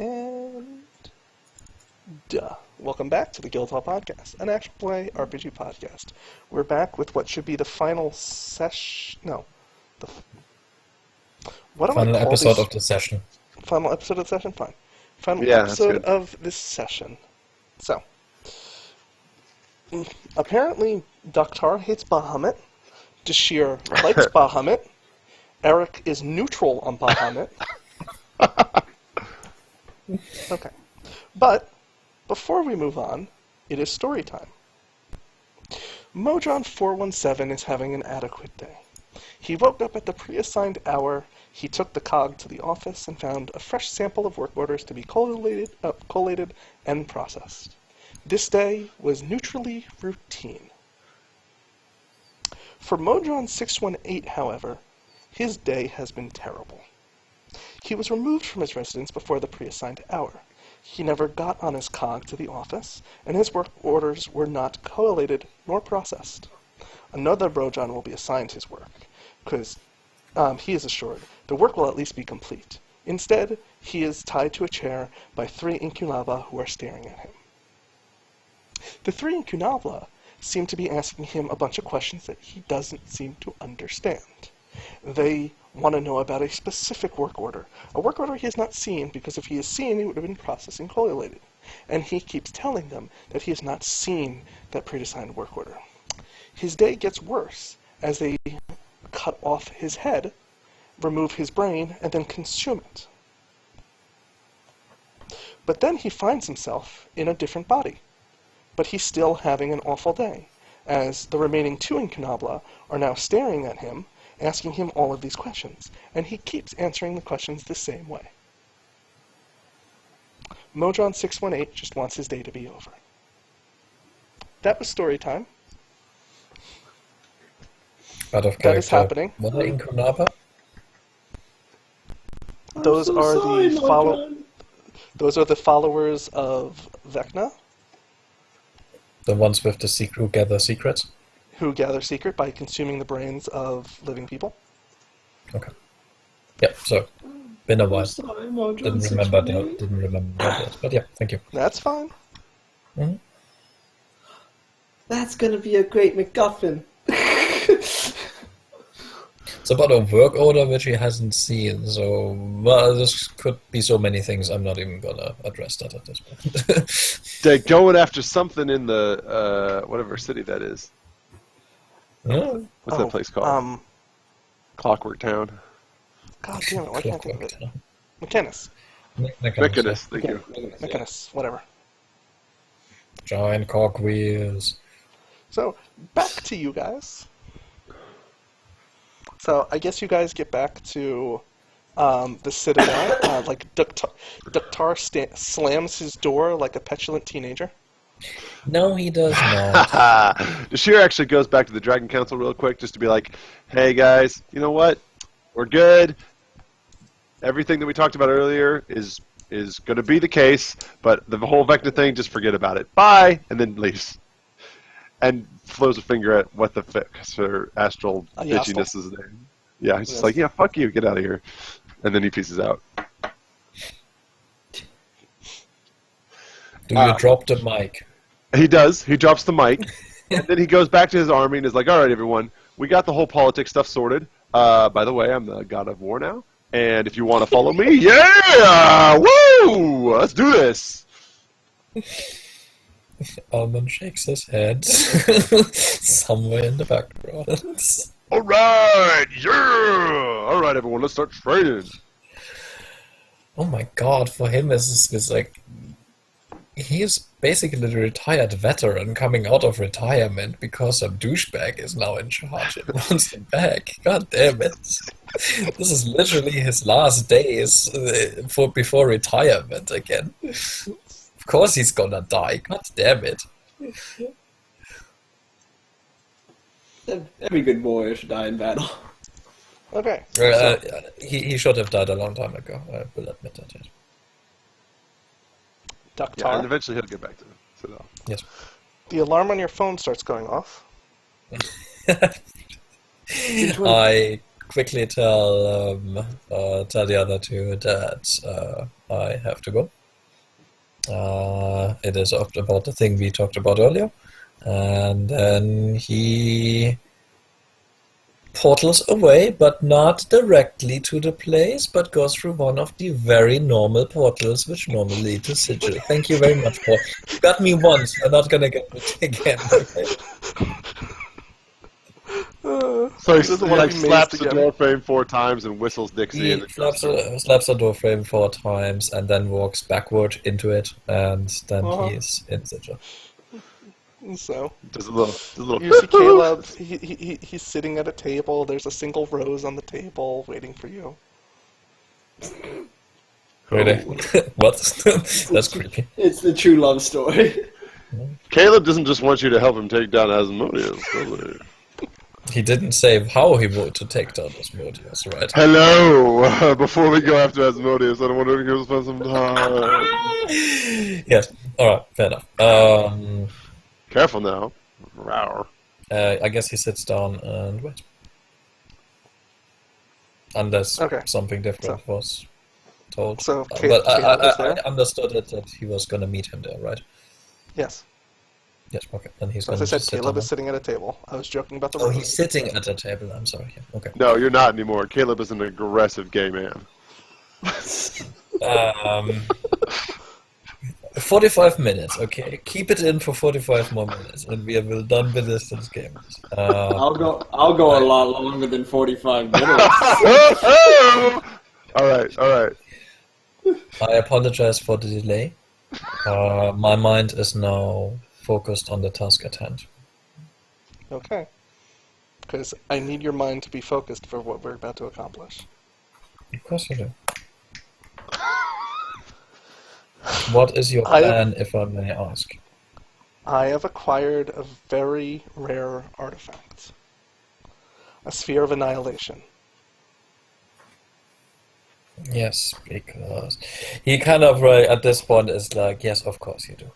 And welcome back to the Guildhall Podcast, an actual play RPG podcast. We're back with what should be the final session. No, the what do Final I call episode this? of the session. Final episode of the session. Fine. Final Yeah, that's episode good. of this session. So, apparently, Daktar hates Bahamut. Dashir likes Bahamut. Eric is neutral on Bahamut. Okay. But, before we move on, it is story time. Mojon 417 is having an adequate day. He woke up at the pre-assigned hour, he took the cog to the office and found a fresh sample of work orders to be collated and processed. This day was neutrally routine. For Mojon 618, however, his day has been terrible. He was removed from his residence before the pre-assigned hour. He never got on his cog to the office, and his work orders were not collated nor processed. Another Mojon will be assigned his work, because he is assured the work will at least be complete. Instead, he is tied to a chair by 3 Incunabla who are staring at him. The 3 Incunabla seem to be asking him a bunch of questions that he doesn't seem to understand. They want to know about a specific work order, a work order he has not seen, because if he has seen, it would have been processed and collated. And he keeps telling them that he has not seen that pre-assigned work order. His day gets worse as they cut off his head, remove his brain, and then consume it. But then he finds himself in a different body. But he's still having an awful day, as the remaining 2 Incunabla are now staring at him, asking him all of these questions, and he keeps answering the questions the same way. Mojon 618 just wants his day to be over. That was story time. Out of That is character. happening. What are Incunabla? Those are the followers of Vecna, The ones with the secret who gather secrets? who gather secret by consuming the brains of living people. Okay. Yeah, so been a while. Sorry, Mojon Didn't remember that. But yeah, thank you. That's fine. Mm-hmm. That's gonna be a great MacGuffin. It's about a work order which he hasn't seen, so well, this could be so many things. I'm not even gonna address that at this point. They're going after something in the whatever city that is. No? What's that place called? Clockwork Town. God damn it, why can't I think of it? Clockwork. Mechanus. Mechanus, thank you. Mechanus, whatever. Giant cogwheels. So, back to you guys. So, I guess you guys get back to the Citadel. Like, Daktar slams his door like a petulant teenager. No, he does not. Dashir actually goes back to the Dragon Council real quick just to be like, hey guys, you know what? We're good. Everything that we talked about earlier is going to be the case, but the whole Vecna thing, just forget about it. Bye! And then leaves. And throws a finger at what the astral bitchiness is there. Yeah, he's just like, yeah, fuck you, get out of here. And then he pieces out. Do you drop the mic? He does. He drops the mic. And then he goes back to his army and is like, all right, everyone, we got the whole politics stuff sorted. By the way, I'm the god of war now. And if you want to follow me, yeah! Woo! Let's do this! Almond shakes his head somewhere in the background. All right, yeah! All right, everyone, let's start training. Oh my god, for him, this is like... He's basically a retired veteran coming out of retirement because some douchebag is now in charge and wants him back. God damn it. This is literally his last days before retirement again. Of course he's gonna die. God damn it. Every good warrior should die in battle. Okay. He should have died a long time ago. I will admit that. Yes. Daktar. Yeah, and eventually he'll get back to Citadel. Yes. The alarm on your phone starts going off. I quickly tell the other two that I have to go. It is about the thing we talked about earlier, and then he portals away, but not directly to the place, but goes through one of the very normal portals which normally lead to Sigil. Thank you very much, Paul. You got me once. I'm not gonna get me again. Okay? So he, doesn't he wanna like be slaps mazed the again. door frame 4 times and whistles Dixie. He And then slaps the door frame 4 times and then walks backward into it, and then Uh-huh. he's in Sigil. So, does a little. you see Caleb, he's sitting at a table, there's a single rose on the table waiting for you. Really? What? That's creepy. It's the true love story. Caleb doesn't just want you to help him take down Asmodeus, does he? He didn't say how he would to take down Asmodeus, right? Hello! Before we go after Asmodeus, I don't want to go spend some time. Yes. Alright, fair enough. Careful now. Rawr. I guess he sits down and waits. Unless Okay. something different was told. So, But Caleb is I there? understood that he was going to meet him there, right? Yes. Yes, okay. Then he's So, going as to I just said, sit Caleb down. is sitting at a table. I was joking about the Oh, rose. he's sitting at a table. I'm sorry. Yeah, okay. No, you're not anymore. Caleb is an aggressive gay man. 45 minutes, okay. Keep it in for 45 more minutes, and we are done with this game. I'll go a lot longer than 45 minutes. Alright. I apologize for the delay. My mind is now focused on the task at hand. Okay. Because I need your mind to be focused for what we're about to accomplish. Of course you do. What is your I have- plan, if I may ask? I have acquired a very rare artifact. A sphere of annihilation. Yes, because he kind of right at this point is like, yes, of course you do.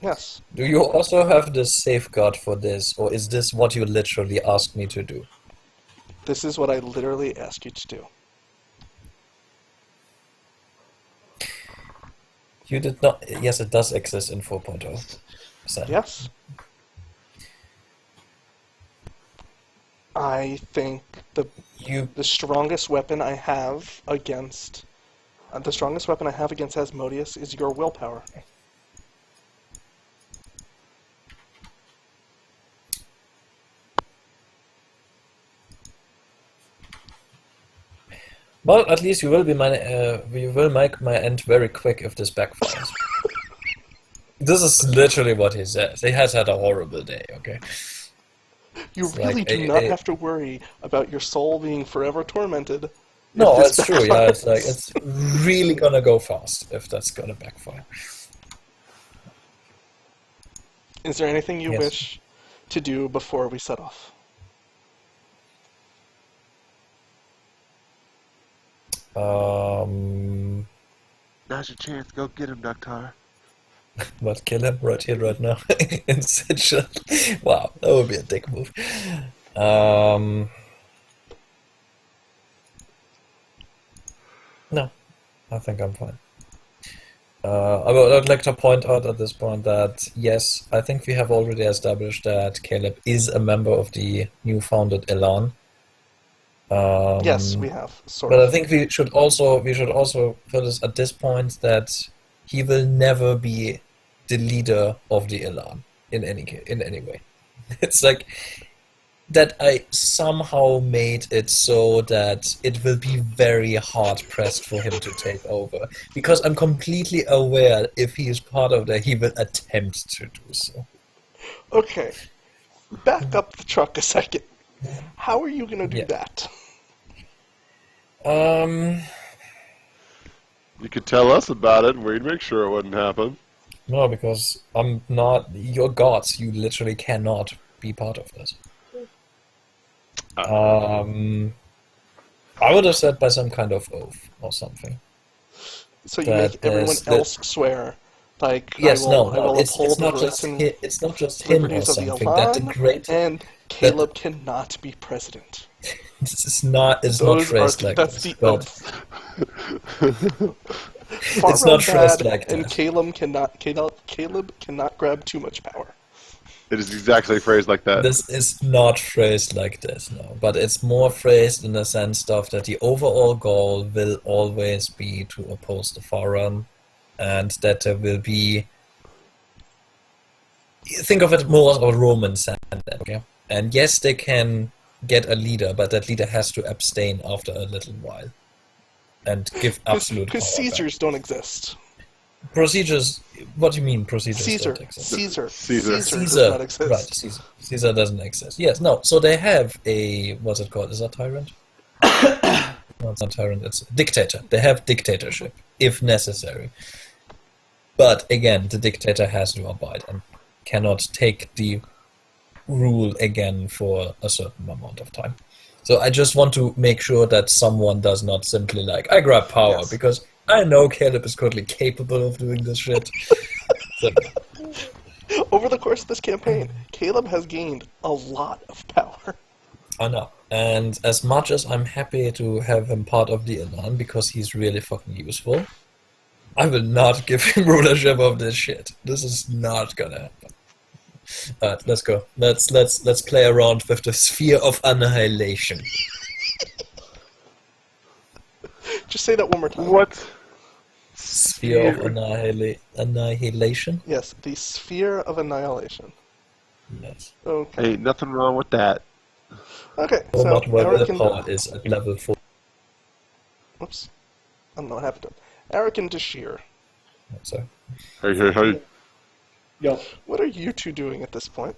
Yes. Do you also have the safeguard for this, or is this what you literally asked me to do? This is what I literally ask you to do. You did not. Yes, it does exist in 4.0. Yes. I think the strongest weapon I have against Asmodeus is your willpower. Well, at least you will be you will make my end very quick if this backfires. This is literally what he says. He has had a horrible day. Okay. You It's really like do not have to worry about your soul being forever tormented. No, if this it's true. Yeah, it's like backfires. it's really gonna go fast if that's gonna backfire. Is there anything you Yes. wish to do before we set off? Now's your chance. Go get him, Doctor. What, kill him right here, right now? In Sigil. Wow, that would be a dick move. No, I think I'm fine. I'd like to point out at this point that, yes, I think we have already established that Caleb is a member of the new founded Elan. Yes, we have. Sort But I of. think we should also put this at this point that he will never be the leader of the Elan in any way. It's like that I somehow made it so that it will be very hard pressed for him to take over, because I'm completely aware if he is part of that, he will attempt to do so. Okay. Back up the truck a second. How are you going to do Yeah. that? You could tell us about it, and we'd make sure it wouldn't happen. No, because I'm not your gods. You literally cannot be part of this. I would have said by some kind of oath or something. So you That make everyone is- that- else swear, like, Yes, I will no, it's uphold the not just rights and it's not just him or liberties of the something. That the Elan, great and Caleb cannot be president. It's not Those phrased like that's this, the but oath. it's not phrased Bad, like and that. Caleb cannot grab too much power. It is exactly phrased like that. This is not phrased like this, no. But it's more phrased in the sense of that the overall goal will always be to oppose the Forum, and that there will be. Think of it more as a Roman sense, okay? And yes, they can get a leader, but that leader has to abstain after a little while and give absolute Because power back. Caesars don't exist. Procedures. What do you mean procedures Caesar. don't exist? Caesar. Caesar. Does not exist. Right, Caesar. Caesar doesn't exist. Yes, no. So they have a, what's it called? Is that tyrant? No, it's not tyrant. It's dictator. They have dictatorship if necessary. But again, the dictator has to abide and cannot take the rule again for a certain amount of time. So I just want to make sure that someone does not simply like, I grab power, Yes. because I know Caleb is currently capable of doing this shit. So, Over the course of this campaign, Caleb has gained a lot of power. I know. And as much as I'm happy to have him part of the Elan because he's really fucking useful, I will not give him rulership of this shit. This is not gonna happen. Alright, let's go. Let's play around with the sphere of annihilation. Just say that one more time. What? Sphere of annihilation? Yes, the sphere of annihilation. Yes. Okay. Ain't nothing wrong with that. Okay, So so much where Eric willpower and... is at level 4. Whoops. I don't know what happened to him. Eric and Dashir. So, Hey. Yo, What are you two doing at this point?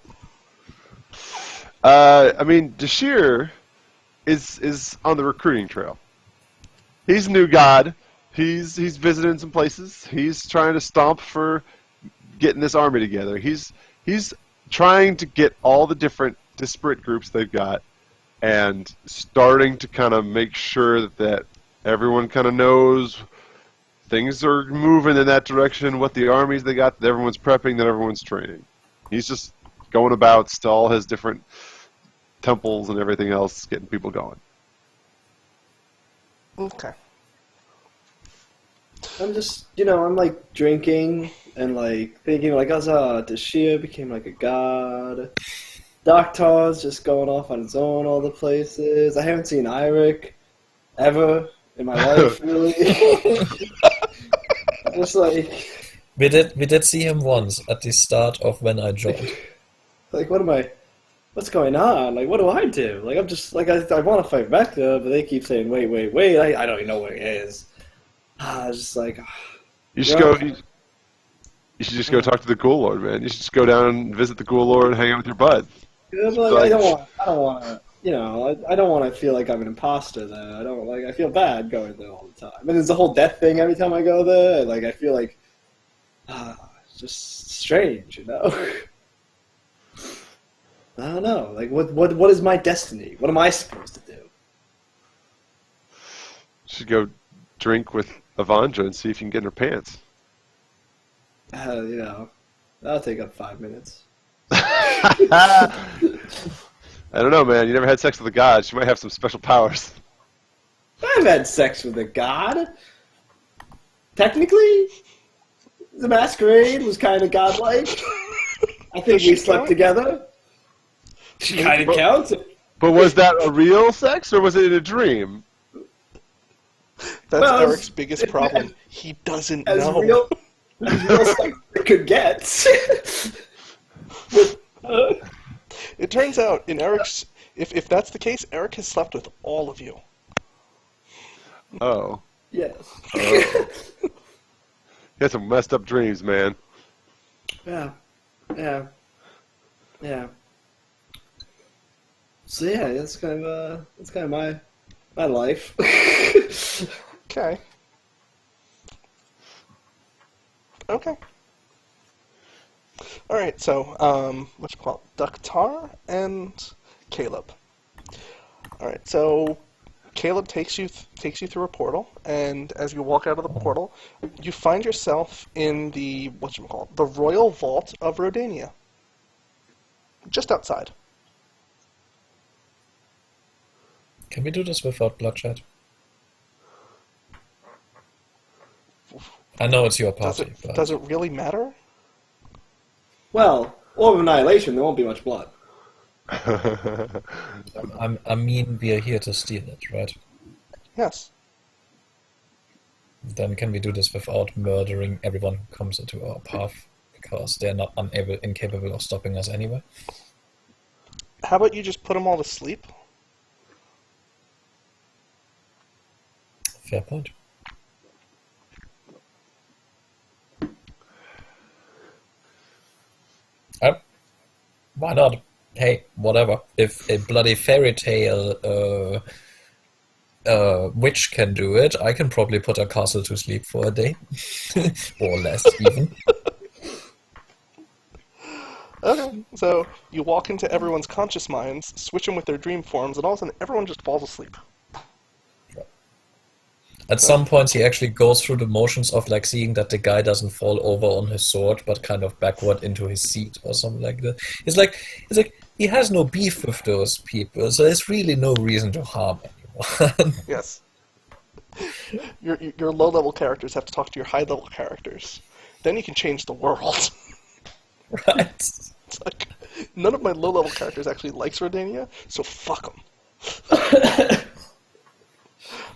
I mean, Dashir is on the recruiting trail. He's a new god. He's visiting some places. He's trying to stomp for getting this army together. He's trying to get all the different disparate groups they've got and starting to kind of make sure that everyone kind of knows things are moving in that direction, what the armies they got, that everyone's prepping, that everyone's training. He's just going about to all his different temples and everything else, getting people going. Okay. I'm just, I'm like drinking and like thinking like, Dashir became like a god. Doctor's just going off on his own all the places. I haven't seen Eirik ever in my life, really. Just like, we did see him once at the start of when I joined. like, what's going on? Like, what do I do? Like, I'm just, like, I want to fight Vecna, but they keep saying, wait, I don't even know where he is. I was just like, You should go. You should just go talk to the Ghoul Lord, man. You should just go down and visit the Ghoul Lord and hang out with your bud. yeah, but, like, I don't want to, I don't want to feel like I'm an imposter there. I feel bad going there all the time. And there's the whole death thing every time I go there. Like, I feel like, it's just strange, I don't know. Like, what is my destiny? What am I supposed to do? You should go drink with Avanja and see if you can get in her pants. That'll take up 5 minutes. I don't know, man. You never had sex with a god. She might have some special powers. I've had sex with a god. Technically, the masquerade was kind of godlike. I think we slept together. She kind of counts. But was that a real sex or was it in a dream? That's Well, Eric's biggest problem. He doesn't As know. real sex as it could get. It turns out, in Eric's, if that's the case, Eric has slept with all of you. Oh. Yes. You had some messed up dreams, man. Yeah. So yeah, that's kind of my life. Okay. Okay. All right. So, what you call it? Daktar and Caleb. All right. So, Caleb takes you through a portal, and as you walk out of the portal, you find yourself in the the Royal Vault of Rodania. Just outside. Can we do this without bloodshed? I know it's your party, but Does it really matter? Well, Orb of Annihilation, there won't be much blood. I mean we are here to steal it, right? Yes. Then can we do this without murdering everyone who comes into our path? Because they're not incapable of stopping us anyway. How about you just put them all to sleep? Fair point. Why not? Hey, whatever. If a bloody fairy tale witch can do it, I can probably put a castle to sleep for a day. Or less, even. Okay, so you walk into everyone's conscious minds, switch them with their dream forms, and all of a sudden everyone just falls asleep. At some points, he actually goes through the motions of like seeing that the guy doesn't fall over on his sword, but kind of backward into his seat or something like that. It's like he has no beef with those people, so there's really no reason to harm anyone. Yes. Your low-level characters have to talk to your high-level characters. Then you can change the world. Right? It's like, none of my low-level characters actually likes Redania, so fuck them.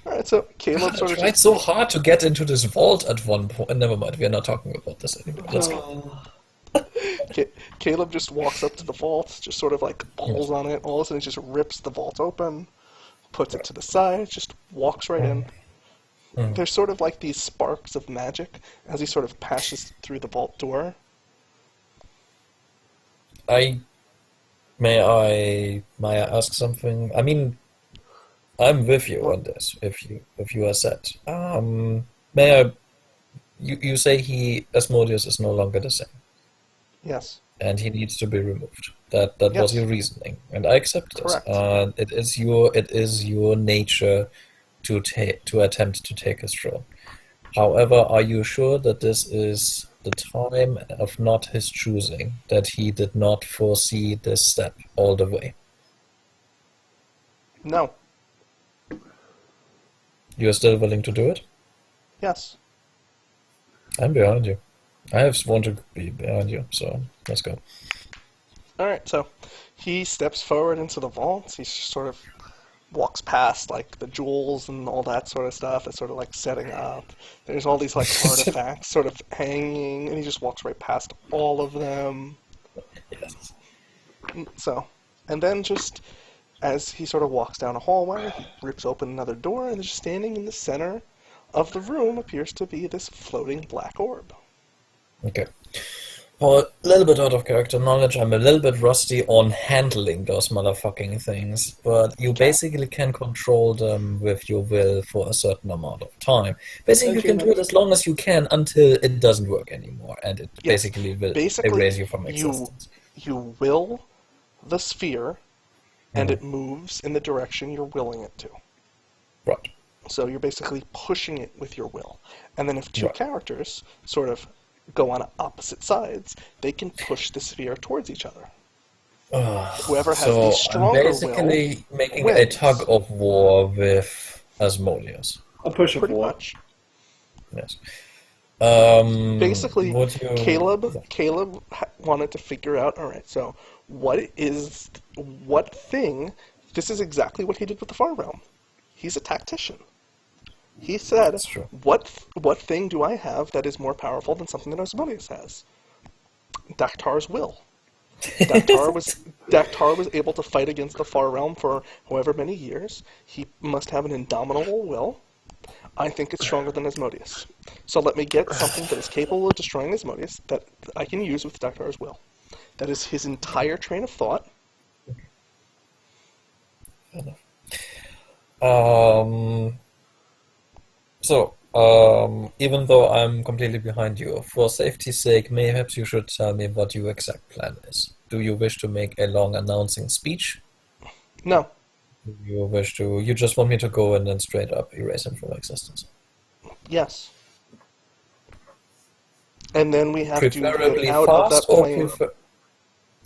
Alright, so Caleb sort of tried so hard to get into this vault at one point. Never mind, we're not talking about this anymore. Let's go. Caleb just walks up to the vault, just sort of like pulls on it, all of a sudden he just rips the vault open, puts it to the side, just walks right in. There's sort of like these sparks of magic as he sort of passes through the vault door. May I ask something? I mean, I'm with you on this. If you are set, may I? You say Asmodeus is no longer the same, Yes. and he needs to be removed. That Yes. was your reasoning, and I accept this. Correct. It is your nature to attempt to take his throne. However, are you sure that this is the time of not his choosing? That he did not foresee this step all the way? No. You are still willing to do it? Yes. I'm behind you. I have sworn to be behind you, so let's go. Alright, so he steps forward into the vault. He sort of walks past like the jewels and all that sort of stuff that's sort of like setting up. There's all these like artifacts sort of hanging, and he just walks right past all of them. Yes. So, and then just as he sort of walks down a hallway, he rips open another door, and just standing in the center of the room appears to be this floating black orb. Okay. Well, a little bit out of character knowledge, I'm a little bit rusty on handling those motherfucking things, but you basically can control them with your will for a certain amount of time. Basically, you can do it as long as you can until it doesn't work anymore, and it Yes. basically will Basically, erase you from existence. You will the sphere, and it moves in the direction you're willing it to. Right. So you're basically pushing it with your will. And then if two Right. characters sort of go on opposite sides, they can push the sphere towards each other. Whoever has So the I'm stronger basically will making wins. a tug of war with Asmodeus. A push of Pretty war. much. Yes. Basically, would you... Caleb wanted to figure out, alright, so what thing, this is exactly what he did with the Far Realm. He's a tactician. He said, That's true. what thing do I have that is more powerful than something that Asmodeus has? Daktar's will. Daktar was able to fight against the Far Realm for however many years. He must have an indomitable will. I think it's stronger than Asmodeus. So let me get something that is capable of destroying Asmodeus that I can use with Daktar's will. That is his entire train of thought. Even though I'm completely behind you, for safety's sake, perhaps you should tell me what your exact plan is. Do you wish to make a long announcing speech? No. Do you wish to... You just want me to go in and straight up erase him from existence? Yes. And then we have to get Preferably out of that fast or plane.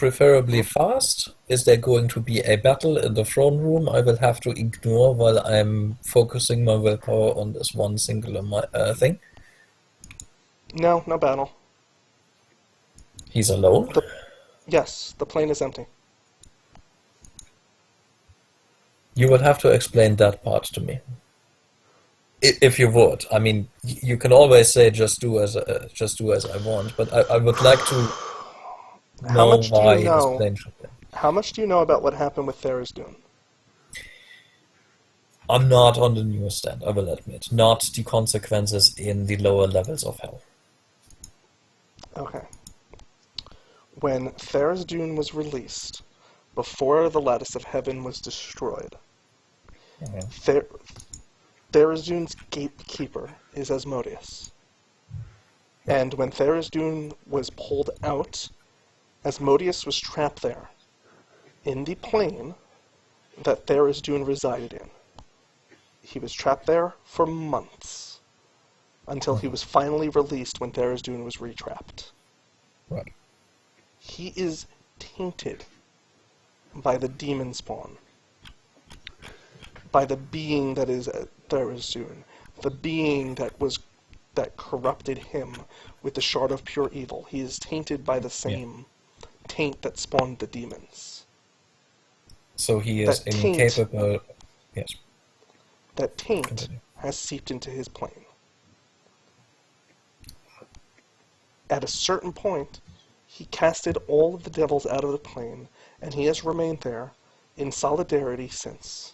preferably fast? Is there going to be a battle in the throne room I will have to ignore while I'm focusing my willpower on this one singular thing? No, no battle. He's alone? Yes, the plane is empty. You will have to explain that part to me. If you would. I mean, you can always say just do as I want, but I would like to How know much do why you his know? plane should be. How much do you know about what happened with Tharizdun? I'm not on the newsstand, I will admit. Not the consequences in the lower levels of hell. Okay. When Tharizdun was released, before the Lattice of Heaven was destroyed, Tharizdun's gatekeeper is Asmodeus. And when Tharizdun was pulled out, Asmodeus was trapped there, in the plane that Tharizdun resided in. He was trapped there for months, until he was finally released when Tharizdun was retrapped. Right. He is tainted by the demon spawn, by the being that is Tharizdun, the being that corrupted him with the shard of pure evil. He is tainted by the same taint that spawned the demons. So he is That taint- incapable. Yes. That taint Continue. has seeped into his plane. At a certain point, he casted all of the devils out of the plane, and he has remained there in solidarity since.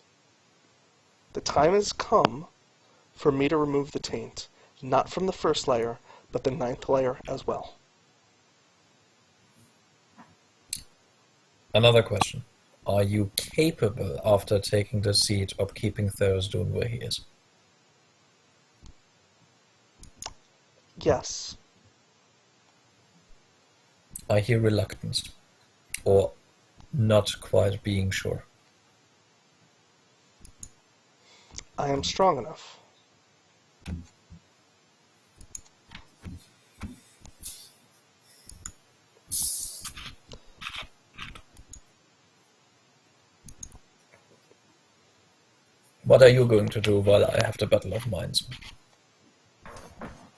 The time has come for me to remove the taint, not from the first layer, but the 9th layer as well. Another question. Are you capable, after taking the seat, of keeping Tharizdun where he is? Yes. I hear reluctance. Or not quite being sure. I am strong enough. What are you going to do while I have the Battle of Minds?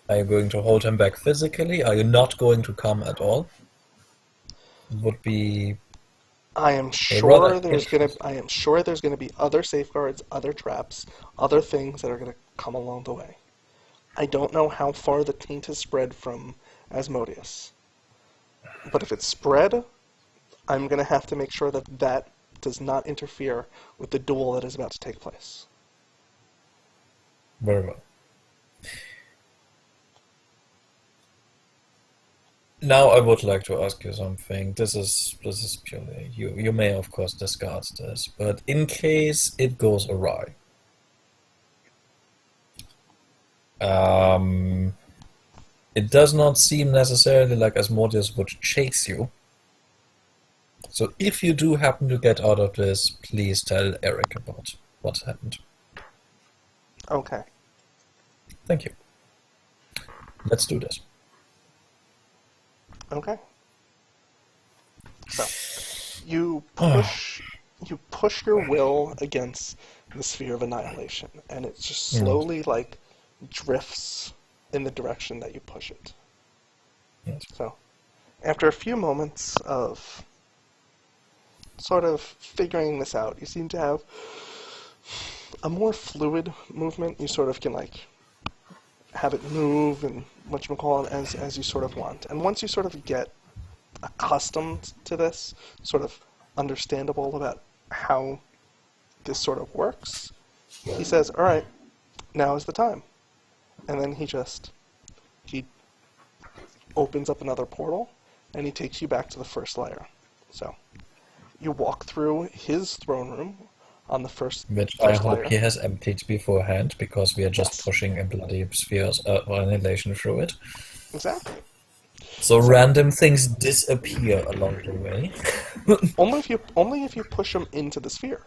Are you going to hold him back physically? Are you not going to come at all? Would be I am rather sure there's gonna be other safeguards, other traps, other things that are gonna come along the way. I don't know how far the taint has spread from Asmodeus, but if it's spread, I'm gonna have to make sure that that does not interfere with the duel that is about to take place. very well. Now I would like to ask you something. This is purely you may of course discard this, but in case it goes awry, it does not seem necessarily like Asmodeus would chase you. So if you do happen to get out of this, please tell Eric about what happened. Okay. Thank you. Let's do this. Okay. So, you push your will against the sphere of annihilation, and it just slowly drifts in the direction that you push it. Yes. So, after a few moments of sort of figuring this out, you seem to have a more fluid movement. You sort of can have it move and whatchamacallit as you sort of want. And once you sort of get accustomed to this, sort of understandable about how this sort of works, he says, all right, now is the time. And then he opens up another portal, and he takes you back to the first layer. So, you walk through his throne room on the first Which I hope layer. he has emptied beforehand, because we are just Yes. pushing a bloody sphere's annihilation through it. Exactly. So random things disappear along the way. Only if you push him into the sphere.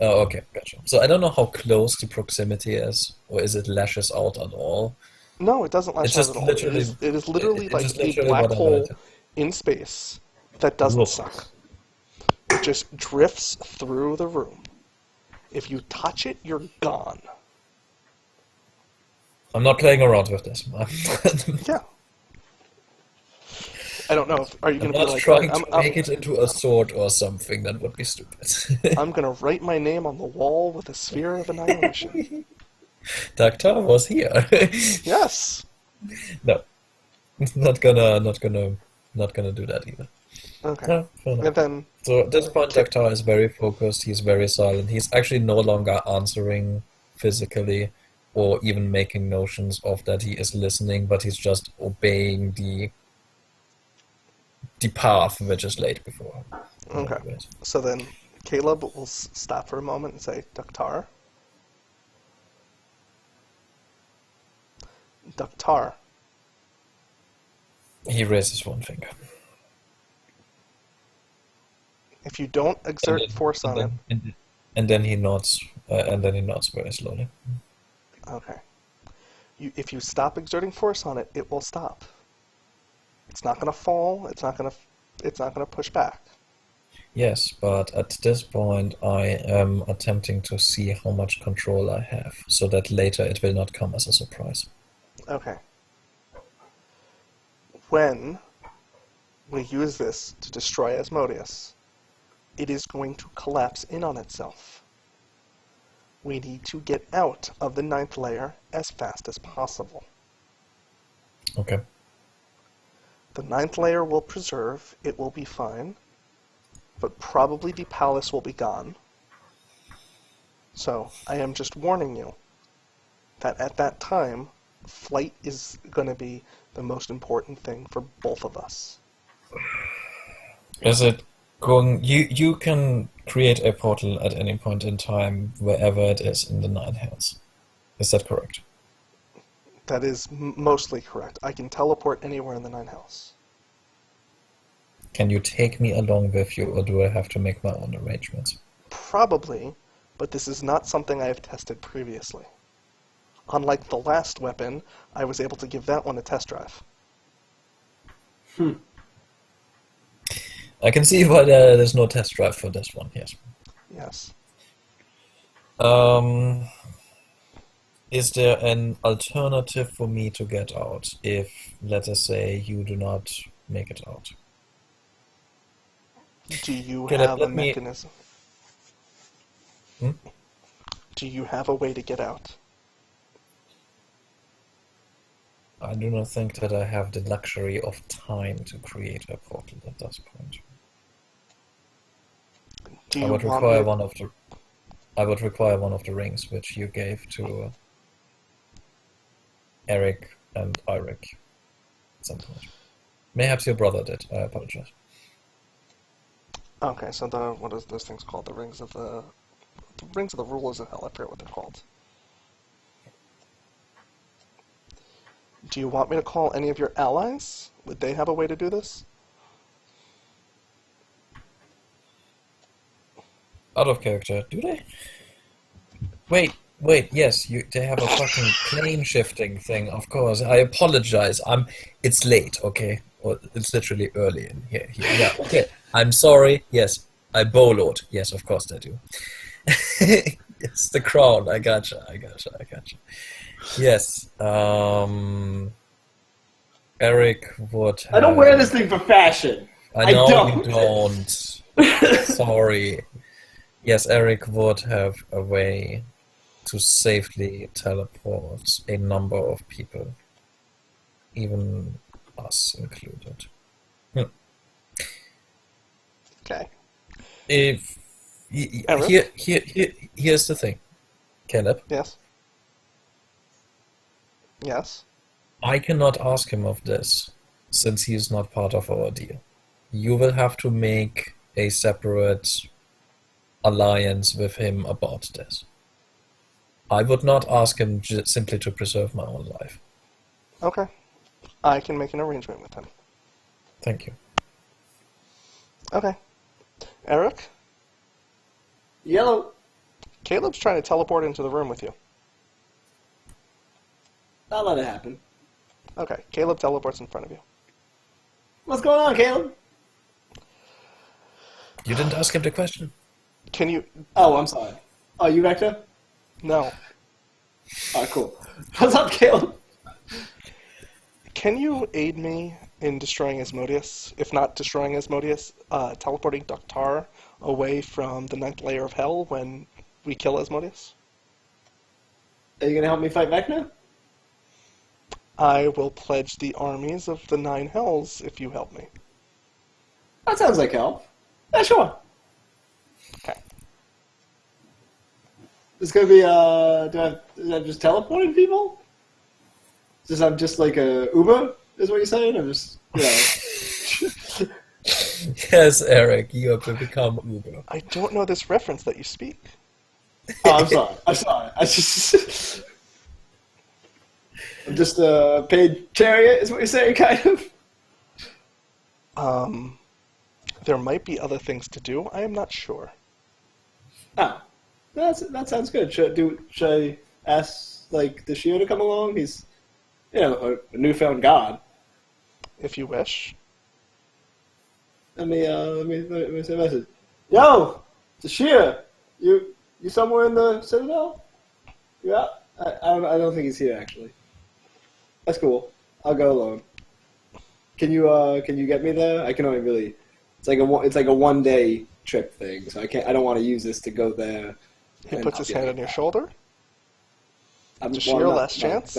Oh, okay, gotcha. So I don't know how close the proximity is, or is it lashes out at all? No, it doesn't lash It's out just at all. literally- It is literally it's like just a literally black what I hole wanted. in space that doesn't Look. suck. It just drifts through the room. If you touch it, you're gone. I'm not playing around with this. Yeah. I don't know. Are you I'm going to be not like, trying I'm, to make it into a sword or something. That would be stupid. I'm going to write my name on the wall with a sphere of annihilation. Dr. was here. Yes. No, not gonna do that either. Okay. No, fair enough. And then, So at this point, Dr. is very focused. He's very silent. He's actually no longer answering physically, or even making notions of that he is listening, but he's just obeying the path which is laid before him. okay. Anyways. So then Caleb will stop for a moment and say, Dr. Dr. He raises one finger. If you don't exert force on it, And then he nods. And then he nods very slowly. okay. If you stop exerting force on it, it will stop. It's not going to fall. It's not going to push back. Yes, but at this point, I am attempting to see how much control I have, so that later it will not come as a surprise. Okay. When we use this to destroy Asmodeus, it is going to collapse in on itself. We need to get out of the 9th layer as fast as possible. Okay. The 9th layer will preserve, it will be fine, but probably the palace will be gone. So, I am just warning you that at that time, flight is going to be the most important thing for both of us. Is it going... You can create a portal at any point in time, wherever it is in the 9 hells. Is that correct? That is mostly correct. I can teleport anywhere in the 9 hells. Can you take me along with you, or do I have to make my own arrangements? Probably, but this is not something I have tested previously. Unlike the last weapon, I was able to give that one a test drive. I can see why there's no test drive for this one, yes. Yes. Is there an alternative for me to get out if, let us say, you do not make it out? Do you Okay, have a let me- mechanism? Hmm? Do you have a way to get out? I do not think that I have the luxury of time to create a portal at this point. Do I you would want require me? one of the rings which you gave to Eric and Eirik at some point. Perhaps your brother did. I apologize. Okay, so what is those things called? The rings of the rulers of hell. I forget what they're called. Do you want me to call any of your allies? Would they have a way to do this? Out of character, do they? Wait, yes, they have a fucking plane shifting thing, of course. I apologize. It's late, okay? Or it's literally early in here. Yeah, okay. I'm sorry. Yes, I boloed. Yes, of course I do. Yes, the crown. I gotcha. Yes. Eric would have... I don't wear this thing for fashion. I know don't. you don't. Sorry. Yes, Eric would have a way to safely teleport a number of people, even us included. Okay. If Eric? here's the thing, Caleb. Yes. Yes. I cannot ask him of this, since he is not part of our deal. You will have to make a separate alliance with him about this. I would not ask him simply to preserve my own life. Okay. I can make an arrangement with him. Thank you. Okay. Eric? Yellow. Caleb's trying to teleport into the room with you. I'll let it happen. Okay. Caleb teleports in front of you. What's going on, Caleb? You didn't ask him the question. Can you... Oh, I'm sorry. Oh, you Vecna? No. Oh, cool. What's up, Caleb? Can you aid me in destroying Asmodeus? If not destroying Asmodeus, teleporting Dr. away from the 9th layer of hell when we kill Asmodeus? Are you gonna help me fight Vecna? I will pledge the armies of the 9 hells if you help me. That sounds like help. Yeah, sure. Okay. It's gonna be, is that just teleporting people? I'm just like a Uber, is what you're saying? I'm just, Yes, Eric, you have to become Uber. I don't know this reference that you speak. Oh, I'm sorry. I'm just a paid chariot, is what you're saying, kind of? There might be other things to do. I am not sure. Oh, that sounds good. Should I ask, like, the Shio to come along? He's, a newfound god. If you wish. Let me say a message. Yo, Tashia, you somewhere in the Citadel? You out? I don't think he's here actually. That's cool. I'll go alone. Can you get me there? I can only really. It's like a 1 day trip thing, so I don't want to use this to go there. He puts his hand on your shoulder. Tashia, last chance.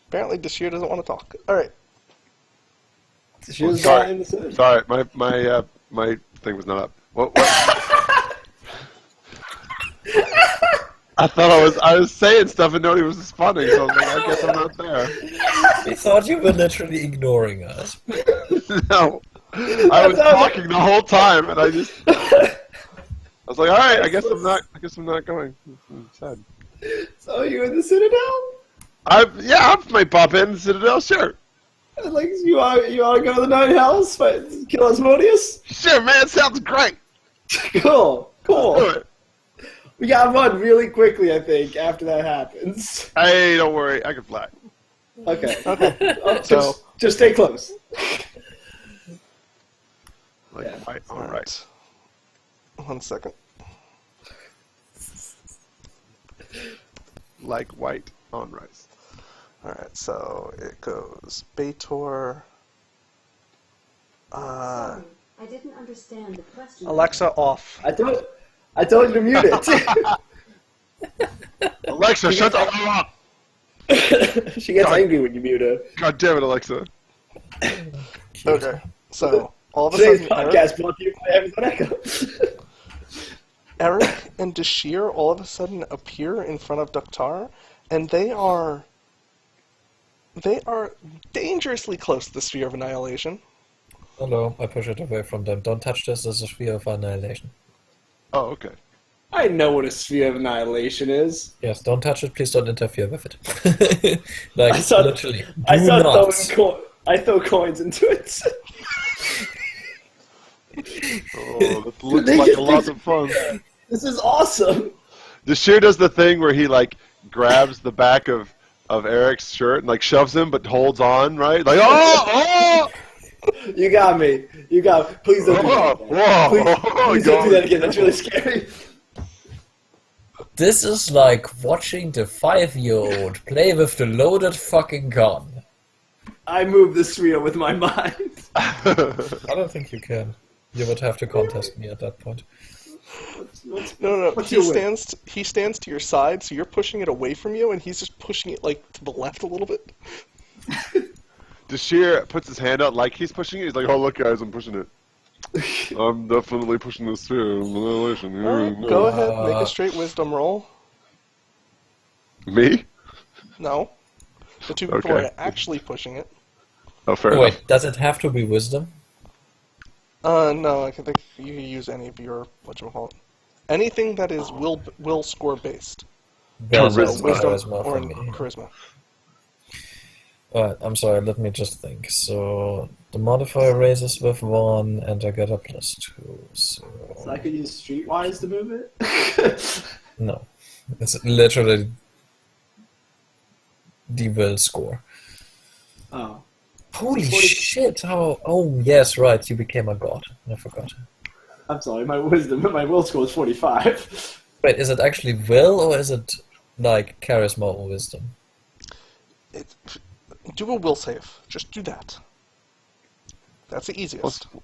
Apparently, Dashir doesn't want to talk. All right. Sorry, my thing was not up. What? I thought I was saying stuff and nobody was responding, so I was like, I guess I'm not there. We thought you were literally ignoring us. No, I was talking the whole time, and I was like, all right, I guess I'm not going. I'm sad. So you in the Citadel? I might pop in Citadel, sure. Like you want to go to the 9 hells, fight, kill Asmodeus? Sure, man, sounds great. Cool. Do it. We gotta run really quickly, I think, after that happens. Hey, don't worry, I can fly. Okay. So just stay close. White on all rice. 1 second. Like white on rice. All right. So it goes Baitor. Sorry, I didn't understand the question. Alexa off. I told you to mute it. Alexa, shut the hell up! She gets angry when you mute her. God damn it, Alexa. Okay. So all of a Today's sudden, podcast brought to you by Amazon Echo. Eric and Dashir all of a sudden appear in front of Dr. and they are dangerously close to the Sphere of Annihilation. Hello, I push it away from them. Don't touch this as a sphere of annihilation. Oh, okay. I know what a sphere of annihilation is. Yes, don't touch it. Please don't interfere with it. Literally, do I throw coins into it. Oh, that looks like a lot of fun. This is awesome. The Sheer does the thing where he grabs the back of Eric's shirt and shoves him, but holds on, right? Like, oh! You got me. Please don't do that. Whoa! Please don't do that again. That's really scary. This is like watching the 5-year-old play with the loaded fucking gun. I move the sphere with my mind. I don't think you can. You would have to contest me at that point. No. What's He your way? stands to your side, so you're pushing it away from you, and he's just pushing it to the left a little bit. Dashir puts his hand out like he's pushing it. He's like, oh, look, guys, I'm pushing it. I'm definitely pushing the sphere of annihilation. All right, go ahead, make a straight wisdom roll. Me? No, the two people Okay. are actually pushing it. Oh, fair Wait, enough. does it have to be wisdom? No, I can think you can use any of your whatchamacallit. Anything that is will score based. There's no Charisma. Wisdom charisma or for me. charisma. I'm sorry, let me just think. So, the modifier raises with 1, and I get a +2. So I So, could use Streetwise to move it? no. It's literally the will score. Oh. Holy 40 shit! How? Oh yes, right. You became a god. I forgot. I'm sorry, my will score is 45. Wait, is it actually will or is it like charisma or wisdom? It, do a will save. Just do that. That's the easiest. Plus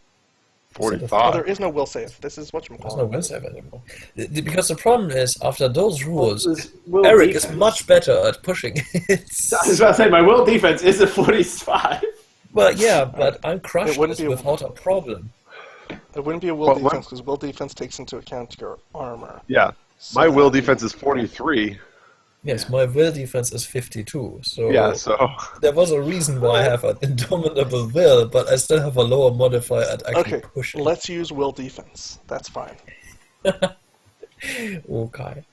Oh, there 45. is no will save. This is what you There's call no it. will save anymore. Because the problem is, after those rules, This will Eric defense. is much better at pushing it. I was about to say, my will defense is a 45. Well, yeah, but I'm crushed It wouldn't be a- without a problem. It wouldn't be a will Well, defense because will defense takes into account your armor. Yeah. So My will that'd be- defense is 43. Yes, my will defense is 52, so Yeah, so there was a reason why I have an indomitable will, but I still have a lower modifier at actually Okay, pushing. let's use will defense. That's fine. Okay.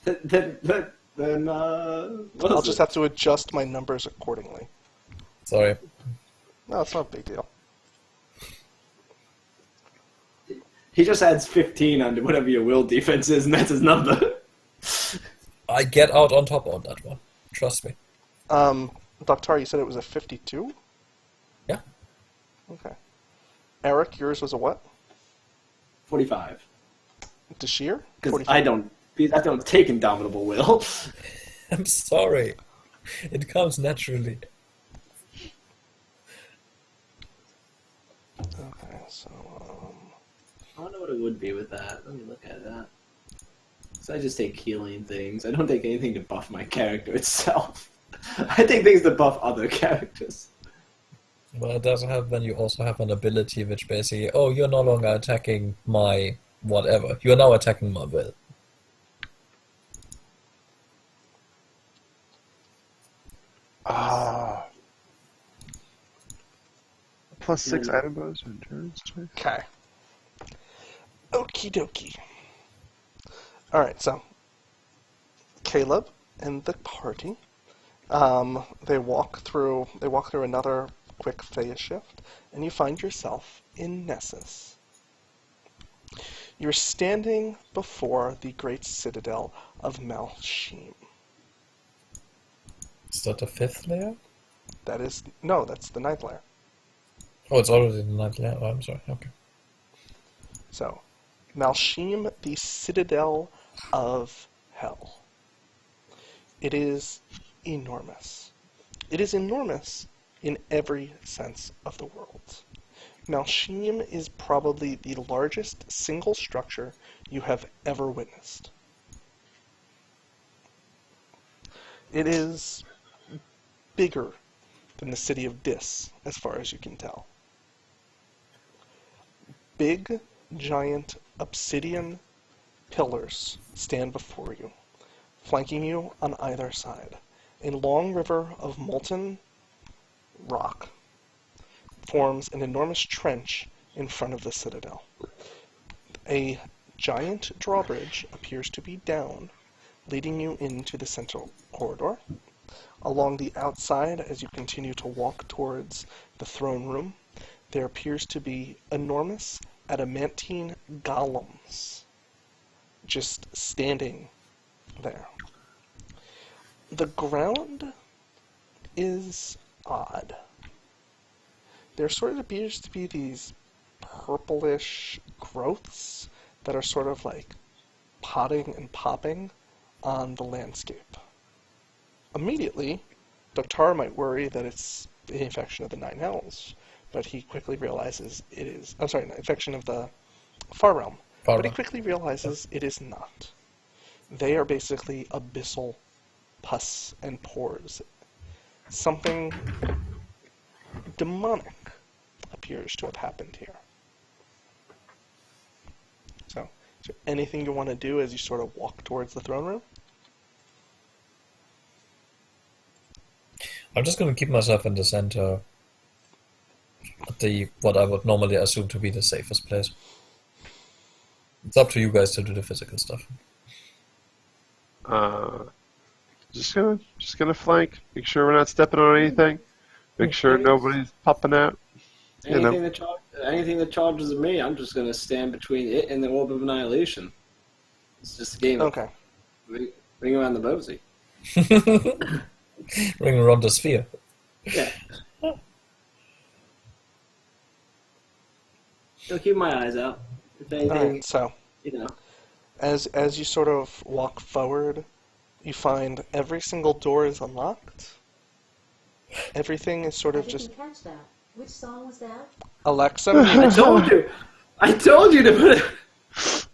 Then what I'll is just it? have to adjust my numbers accordingly. Sorry. No, it's not a big deal. He just adds 15 onto whatever your will defense is, and that's his number. I get out on top on that one. Trust me. Doctor, you said it was a 52? Yeah. Okay. Eric, yours was a what? 45. Dashir? Because I don't take indomitable will. I'm sorry. It comes naturally. Okay, so, I wonder what it would be with that. Let me look at that. So I just take healing things. I don't take anything to buff my character itself. I take things to buff other characters. Well, it does help when you also have an ability which basically, oh, you're no longer attacking my whatever. You're now attacking my will. plus 6 item bonus and endurance check. okay. Okie dokie. Alright, so, Caleb and the party, they walk through another quick phase shift, and you find yourself in Nessus. You're standing before the great citadel of Malshim. Is that the 5th layer? That's the ninth layer. Oh, it's already the 9th layer. Oh, I'm sorry. Okay. So, Malshim, the citadel of hell. It is enormous. It is enormous in every sense of the word. Malshim is probably the largest single structure you have ever witnessed. It is bigger than the city of Dis, as far as you can tell. Big, giant obsidian pillars stand before you, flanking you on either side. A long river of molten rock forms an enormous trench in front of the citadel. A giant drawbridge appears to be down, leading you into the central corridor. Along the outside, as you continue to walk towards the throne room, there appears to be enormous adamantine golems just standing there. The ground is odd. There sort of appears to be these purplish growths that are sort of like potting and popping on the landscape. Immediately, Dr. might worry that it's the infection of the Nine Hells, but he quickly realizes it is... I'm sorry, infection of the Far Realm. Far But he Realm. quickly realizes it is not. They are basically abyssal pus and pores. Something demonic appears to have happened here. So, is there anything you want to do as you sort of walk towards the throne room? I'm just going to keep myself in the center. What I would normally assume to be the safest place. It's up to you guys to do the physical stuff. Just gonna flank. Make sure we're not stepping on anything. Make sure nobody's popping out. You know. Anything that charges at me, I'm just gonna stand between it and the orb of annihilation. It's just a game of Okay. ring around the mosey. Ring around the sphere. Yeah. I'll keep my eyes out. If anything, Alright, so you know. as you sort of walk forward, you find every single door is unlocked. Everything is sort I of just didn't catch that. Which song was that? Alexa I mute. told you. I told you to put it.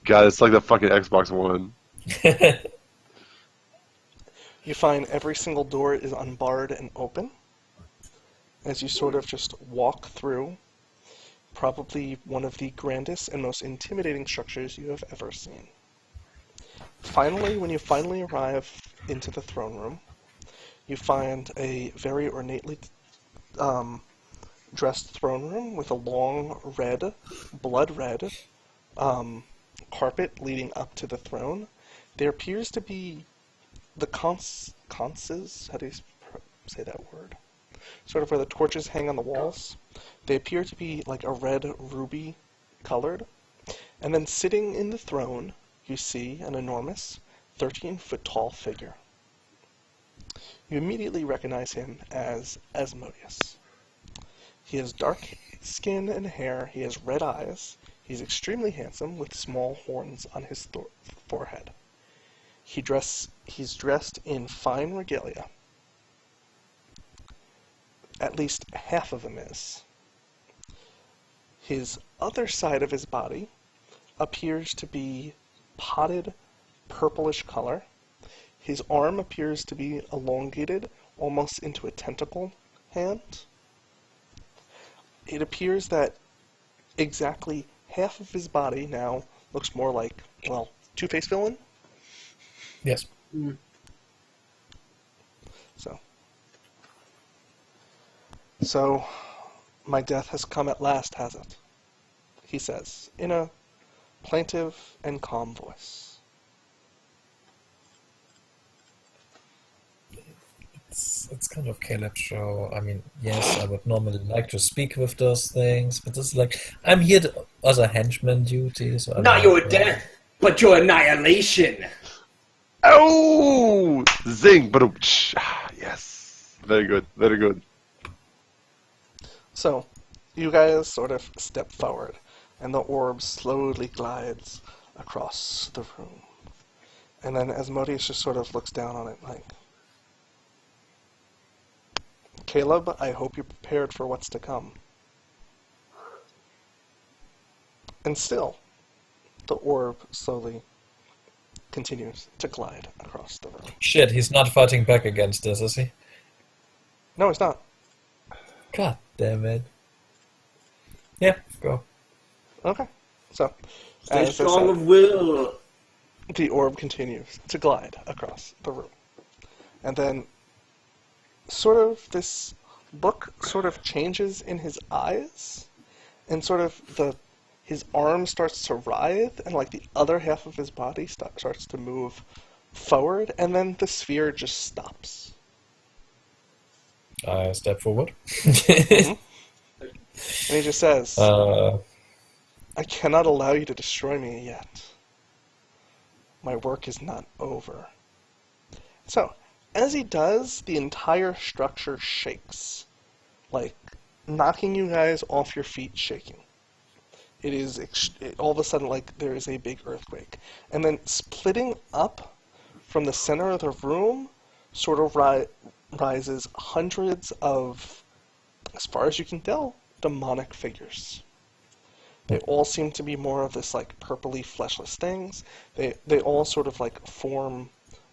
God, it's like the fucking Xbox One. You find every single door is unbarred and open. As you sort of just walk through probably one of the grandest and most intimidating structures you have ever seen. Finally, when you finally arrive into the throne room, you find a very ornately dressed throne room with a long red, blood red carpet leading up to the throne. There appears to be the conces, how do you say that word? Sort of where the torches hang on the walls. They appear to be like a red ruby colored. And then sitting in the throne, you see an enormous 13-foot tall figure. You immediately recognize him as Asmodeus. He has dark skin and hair, he has red eyes, he's extremely handsome with small horns on his forehead. He's dressed in fine regalia. At least half of him is. His other side of his body appears to be potted purplish color. His arm appears to be elongated almost into a tentacle hand. It appears that exactly half of his body now looks more like, well, Two-Face villain. Yes. So, my death has come at last, has it? He says, in a plaintive and calm voice. It's kind of Caleb's show. I mean, yes, I would normally like to speak with those things, but this is like, I'm here as a henchman duty, so Not your death, but your annihilation. Oh! Zing! But yes. Very good. Very good. So, you guys sort of step forward, and the orb slowly glides across the room. And then Asmodeus just sort of looks down on it like, Caleb, I hope you're prepared for what's to come. And still, the orb slowly continues to glide across the room. Shit, he's not fighting back against this, is he? No, it's not. God damn it. Yeah, go. Okay. So, Stay as I strong said, of will. the orb continues to glide across the room. And then sort of this look sort of changes in his eyes, and sort of his arm starts to writhe, and like the other half of his body starts to move forward, and then the sphere just stops. I step forward. Mhm. And he just says, Uh, I cannot allow you to destroy me yet. My work is not over. So, as he does, the entire structure shakes, like knocking you guys off your feet shaking. It is all of a sudden like there is a big earthquake. And then splitting up from the center of the room sort of rises hundreds of, as far as you can tell, demonic figures. They all seem to be more of this like purpley fleshless things. They all sort of like form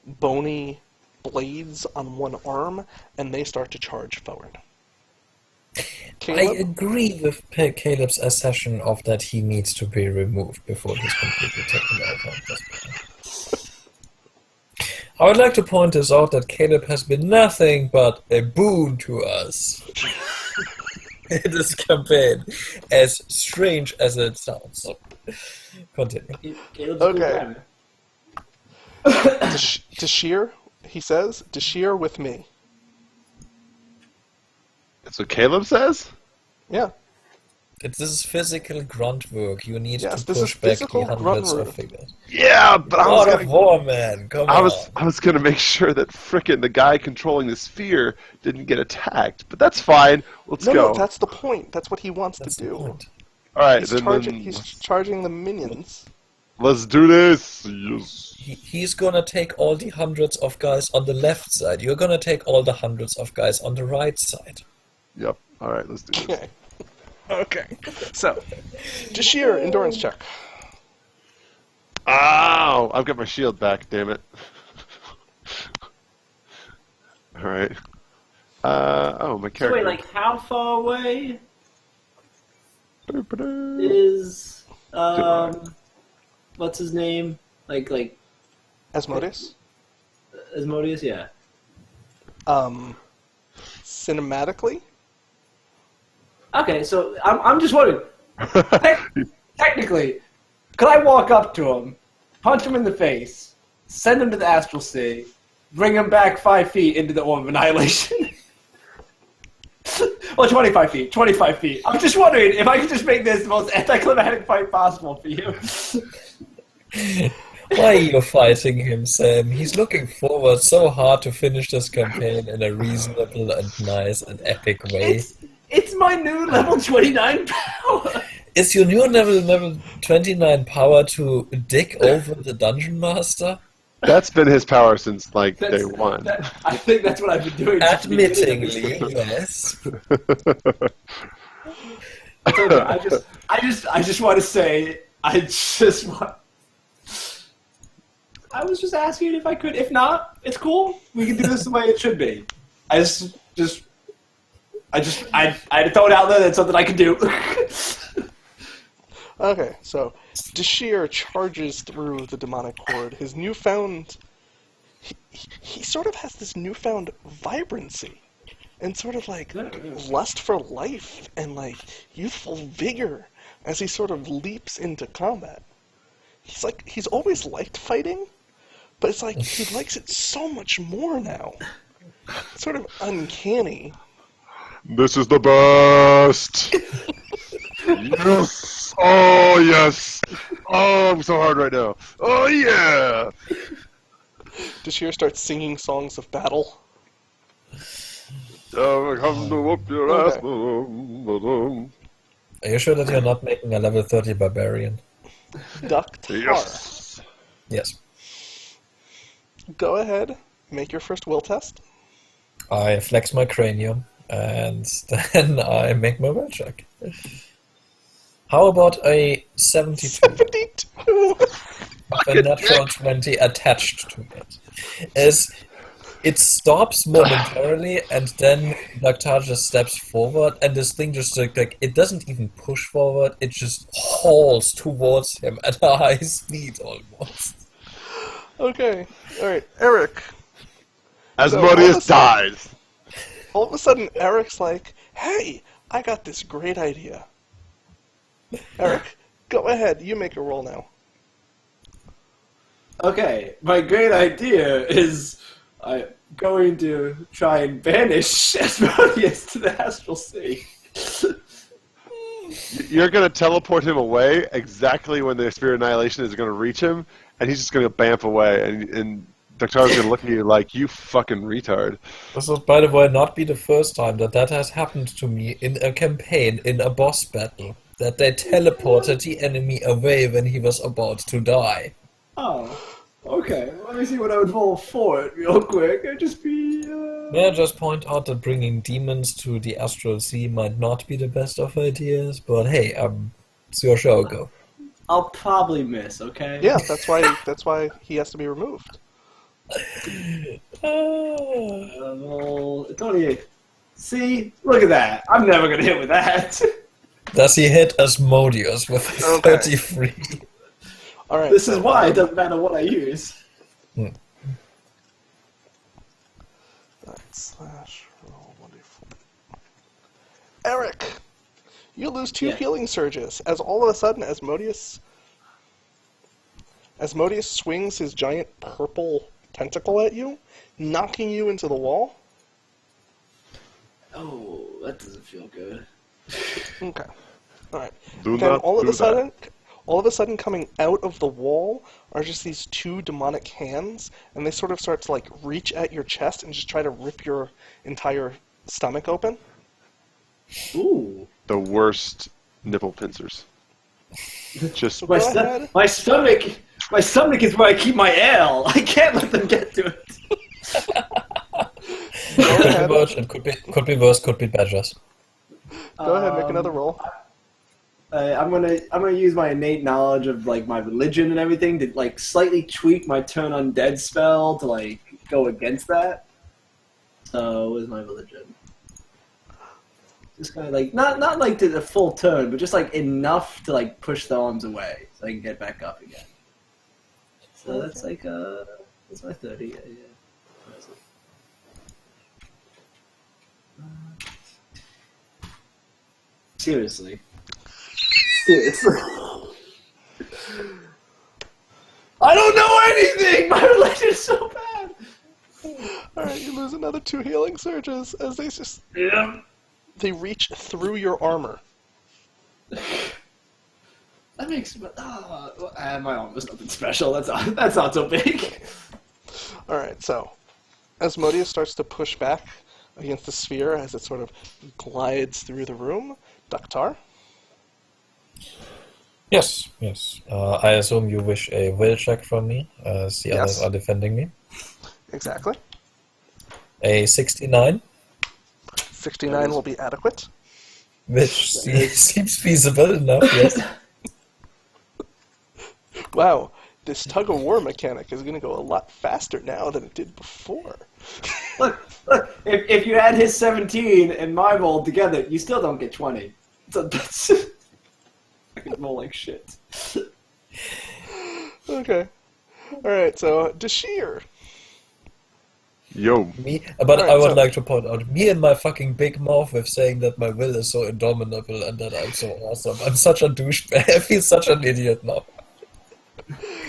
bony blades on one arm, and they start to charge forward. I Caleb? agree with Caleb's assertion of that he needs to be removed before he's completely taken over at this point. I would like to point this out that Caleb has been nothing but a boon to us in this campaign, as strange as it sounds. Continue. Caleb's Okay. a good guy. Dashir, he says, Dashir with me. That's what Caleb says? Yeah. This is physical grunt work. You need Yes, to this is push back the physical grunt hundreds work. of figures. Yeah, but I was God of gonna, War, man, come on. I was gonna make sure that frickin' the guy controlling the sphere didn't get attacked. But that's fine. Let's No, go. no, that's the point. That's what he wants That's to the do. point. All right, He's then charging the minions. let's do this. Yes. He's gonna take all the hundreds of guys on the left side. You're gonna take all the hundreds of guys on the right side. Yep. All right, let's do this. Okay. Okay. So, Jashir, endurance check. Ow! I've got my shield back. Damn it. All right. Oh, my So character. wait, like how far away is what's his name? Like Asmodeus. Asmodeus? Yeah. Cinematically. Okay, so I'm just wondering. Technically, could I walk up to him, punch him in the face, send him to the astral sea, bring him back 5 feet into the orb of annihilation? Well, 25 feet. 25 feet. I'm just wondering if I could just make this the most anticlimactic fight possible for you. Why are you fighting him, Sam? He's looking forward so hard to finish this campaign in a reasonable and nice and epic way. It's my new level 29 power. Is your new level 29 power to dig over the dungeon master? That's been his power since like day one. I think that's what I've been doing. since the beginning of this Admittingly, game. yes. I told you, I just want to say, I was just asking if I could. If not, it's cool. We can do this the way it should be. I had to throw it out there. That's something I can do. Okay, so Dashir charges through the demonic horde. His newfound... He sort of has this newfound vibrancy and sort of like lust for life and like youthful vigor as he sort of leaps into combat. He's always liked fighting, but it's like he likes it so much more now. It's sort of uncanny. This is the best. Yes. Oh yes. Oh, I'm so hard right now. Oh yeah. Dashir starts singing songs of battle. Come to whoop your ass. Are you sure that you're not making a level 30 barbarian? Ductar. Yes. Yes. Go ahead, make your first will test. I flex my cranium, and then I make my will check. How about a 72? 72! A natural 20 attached to it. As it stops momentarily, and then Daktar just steps forward, and this thing just like it doesn't even push forward, it just hauls towards him at a high speed almost. Okay, alright, Eric. Asmodeus dies. All of a sudden, Eric's like, hey, I got this great idea. Eric, go ahead, you make a roll now. Okay, my great idea is I'm going to try and banish Asmodeus to the astral sea. You're gonna teleport him away exactly when the Spirit of Annihilation is gonna reach him, and he's just gonna bamf away, and Daktar's gonna look at you like, you fucking retard. This will, by the way, not be the first time that has happened to me in a campaign, in a boss battle. That they teleported the enemy away when he was about to die. Oh, okay. Let me see what I would roll for it real quick. It'd just be, May I just point out that bringing demons to the Astral Sea might not be the best of ideas, but hey, it's your show, go. I'll probably miss, okay? Yeah, that's why he has to be removed. Roll 28. See? Look at that. I'm never gonna hit with that. Does he hit Asmodeus with a Okay. 33? Alright. This is why it doesn't matter what I use. Alright, slash roll 1d4. Eric! You lose 2 Yeah. healing surges as all of a sudden Asmodeus swings his giant purple tentacle at you, knocking you into the wall. Oh, that doesn't feel good. Okay. All right. Do Then not all of do a sudden, coming out of the wall are just these two demonic hands, and they sort of start to like reach at your chest and just try to rip your entire stomach open. Ooh. The worst nipple pincers. Just So My, go sto- ahead. my stomach is where I keep my ale. I can't let them get to it. Go Could be ahead. worse, it could be worse, could be better. Go ahead. Make another roll. I'm gonna use my innate knowledge of like my religion and everything to like slightly tweak my turn undead spell to like go against that. So what is my religion? Just kind of like not like to the full turn, but just like enough to like push the arms away so I can get back up again. So that's like that's my 30. Yeah. Seriously. I don't know anything! My religion is so bad! All right, you lose another 2 healing surges as they just Yeah. they reach through your armor. That makes my arm was nothing special. That's not so big. All right, so Asmodeus starts to push back against the sphere as it sort of glides through the room. Daktar. Yes. I assume you wish a will check from me, as the Yes. others are defending me. Exactly. A 69, 69 will be adequate. which seems feasible enough, yes. Wow, this tug-of-war mechanic is going to go a lot faster now than it did before. Look. If you add his 17 and my roll together, you still don't get 20. So that's I can roll like shit. Okay. All right, so Dashir. yo. But Alright, I would so- like to point out, me and my fucking big mouth with saying that my will is so indomitable and that I'm so awesome. I'm such a douchebag. I feel such an idiot now.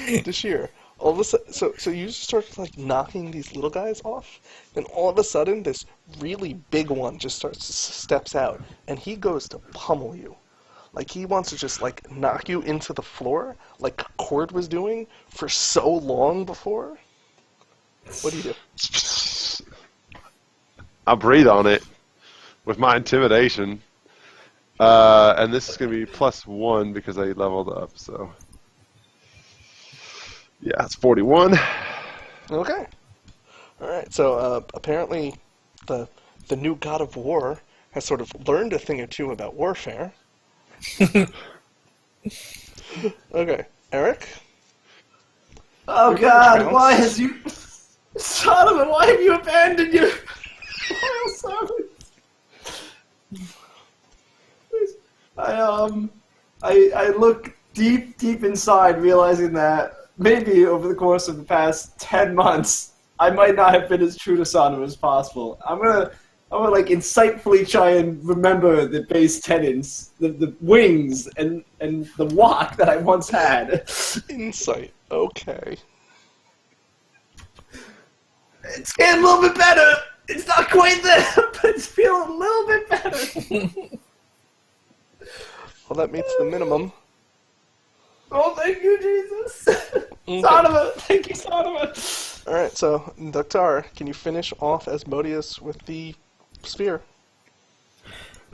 Dashir. All of a sudden, so you just start like knocking these little guys off, and all of a sudden this really big one just steps out, and he goes to pummel you. Like he wants to just like knock you into the floor, like Cord was doing for so long before. What do you do? I'll breathe on it with my intimidation. And this is going to be +1 because I leveled up, so. Yeah, it's 41. Okay. All right. So apparently, the new god of war has sort of learned a thing or two about warfare. Okay, Eric. Oh You're gonna God! trounce? Why has you, Solomon? Why have you abandoned your loyal servants? I look deep inside, realizing that maybe over the course of the past 10 months, I might not have been as true to Solomon as possible. I'm gonna like insightfully try and remember the base tenets, the wings and the walk that I once had. Insight. Okay. It's getting a little bit better. It's not quite there, but it's feeling a little bit better. Well, that meets the minimum. Oh, thank you, Jesus. Okay. Sodoma. Thank you, Sodoma. All right. So, Daktar, can you finish off Asmodeus with the sphere?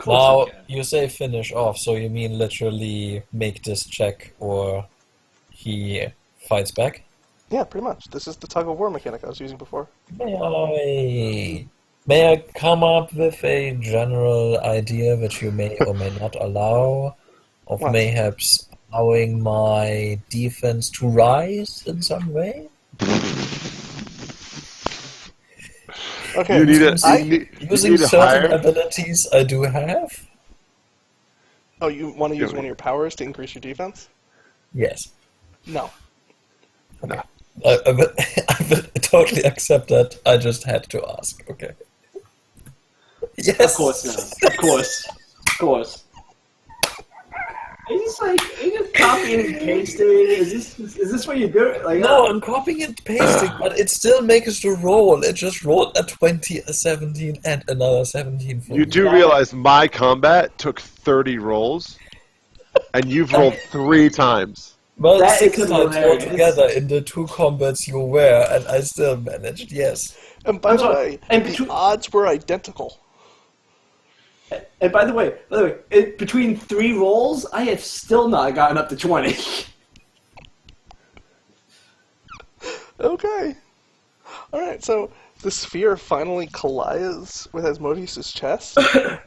Now, you say finish off, so you mean literally make this check or he fights back? Yeah, pretty much. This is the tug-of-war mechanic I was using before. May I come up with a general idea which you may or may not allow, of What? mayhaps allowing my defense to rise in some way? Okay. You need it. I- You Using need to certain hire. abilities I do have? Oh, you want to use Yeah, one of your powers to increase your defense? Yes. No. I will totally accept that. I just had to ask. Okay. Yes. Of course not. Of course. Are you just copying and pasting? Is this what you do? Like, No, I'm copying and pasting, but it still makes the roll. It just rolled a 20, a 17, and another 17 for You me. do realize my combat took 30 rolls? and you've rolled 3 times. Well, That 6 is times hilarious. altogether in the 2 combats you were, and I still managed, yes. And by I'm the sorry, way, and the between- odds were identical. And by the way, between 3 rolls, I have still not gotten up to 20. Okay. Alright, so the sphere finally collides with Asmodeus' chest,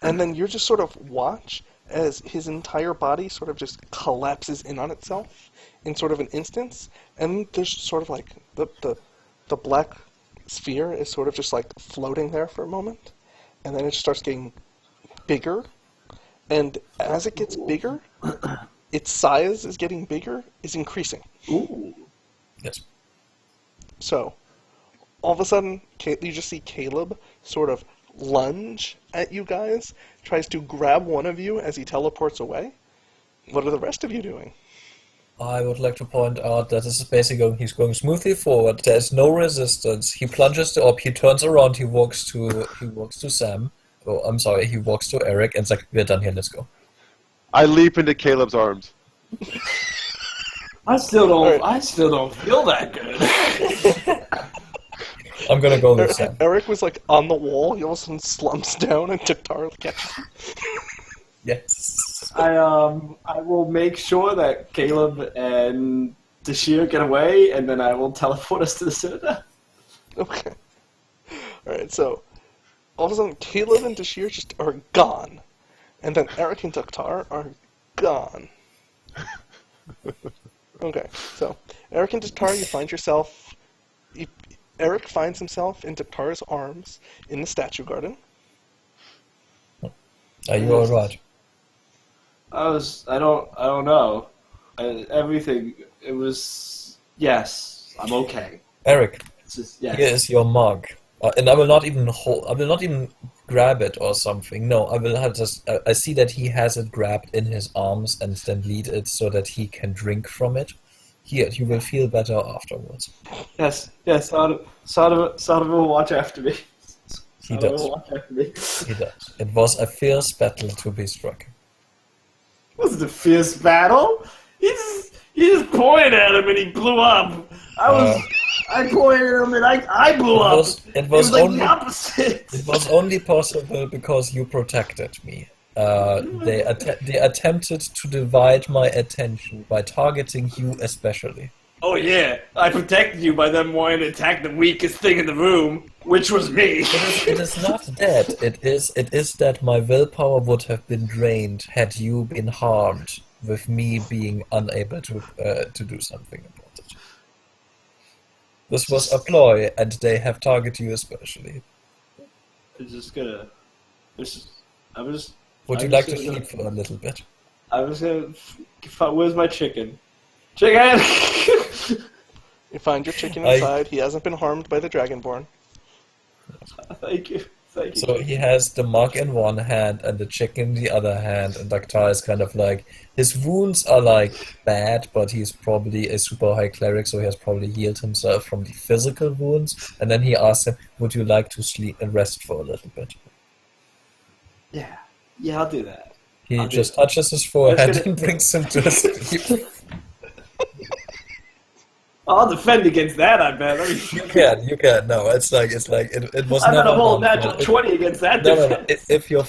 and then you just sort of watch as his entire body sort of just collapses in on itself in sort of an instance, and there's sort of like the black sphere is sort of just like floating there for a moment, and then it starts getting bigger, and as it gets bigger, its size is getting bigger, is increasing. Ooh. Yes. So, all of a sudden, you just see Caleb sort of lunge at you guys, tries to grab one of you as he teleports away. What are the rest of you doing? I would like to point out that this is basically he's going smoothly forward. There's no resistance. He plunges the orb. He turns around. He walks to Sam. Oh, I'm sorry. He walks to Eric and it's like, "We're done here. Let's go." I leap into Caleb's arms. I still don't. Alright. I still don't feel that good. I'm gonna go with Sam. Eric was like on the wall, he all of a sudden slumps down and Taktar catches him. Yes. I will make sure that Caleb and Dashir get away, and then I will teleport us to the citadel. Okay. Alright, so all of a sudden Caleb and Dashir just are gone. And then Eric and Taktar are gone. Okay, so Eric and Taktar, you find yourself... Eric finds himself in Taktar's arms in the statue garden. Are you alright? I don't know. Everything. It was. Yes, I'm okay. Eric, It's just yes. here is your mug. And I will not even grab it or something. No, I will have just. I see that he has it grabbed in his arms and then lead it so that he can drink from it. Here, you will feel better afterwards. Yes. Sodom will watch after me. He Sodom does. will watch after me. He does. It was a fierce battle to be struck. It wasn't a fierce battle. He just pointed at him and he blew up. I pointed at him and I blew up. It was like only the opposite. It was only possible because you protected me. They attempted to divide my attention by targeting you especially. Oh yeah, I protected you by them wanting to attack the weakest thing in the room, which was me. It is not that. It is that my willpower would have been drained had you been harmed, with me being unable to do something about it. This was a ploy, and they have targeted you especially. I'm just gonna. Would you I'm like just to gonna- sleep for a little bit? I was gonna. Where's my chicken? Chicken! You find your chicken I- inside. He hasn't been harmed by the Dragonborn. Thank you. So he has the mug in one hand and the chicken in the other hand, and Daktar is kind of like, his wounds are like bad, but he's probably a super high cleric, so he has probably healed himself from the physical wounds. And then he asks him, "Would you like to sleep and rest for a little bit?" Yeah, I'll do that. He I'll do just that. touches his forehead gonna- and brings him to sleep. I'll defend against that. I bet. You can. No, it was I'm never gonna roll a done. natural 20 against that No. defense. If you're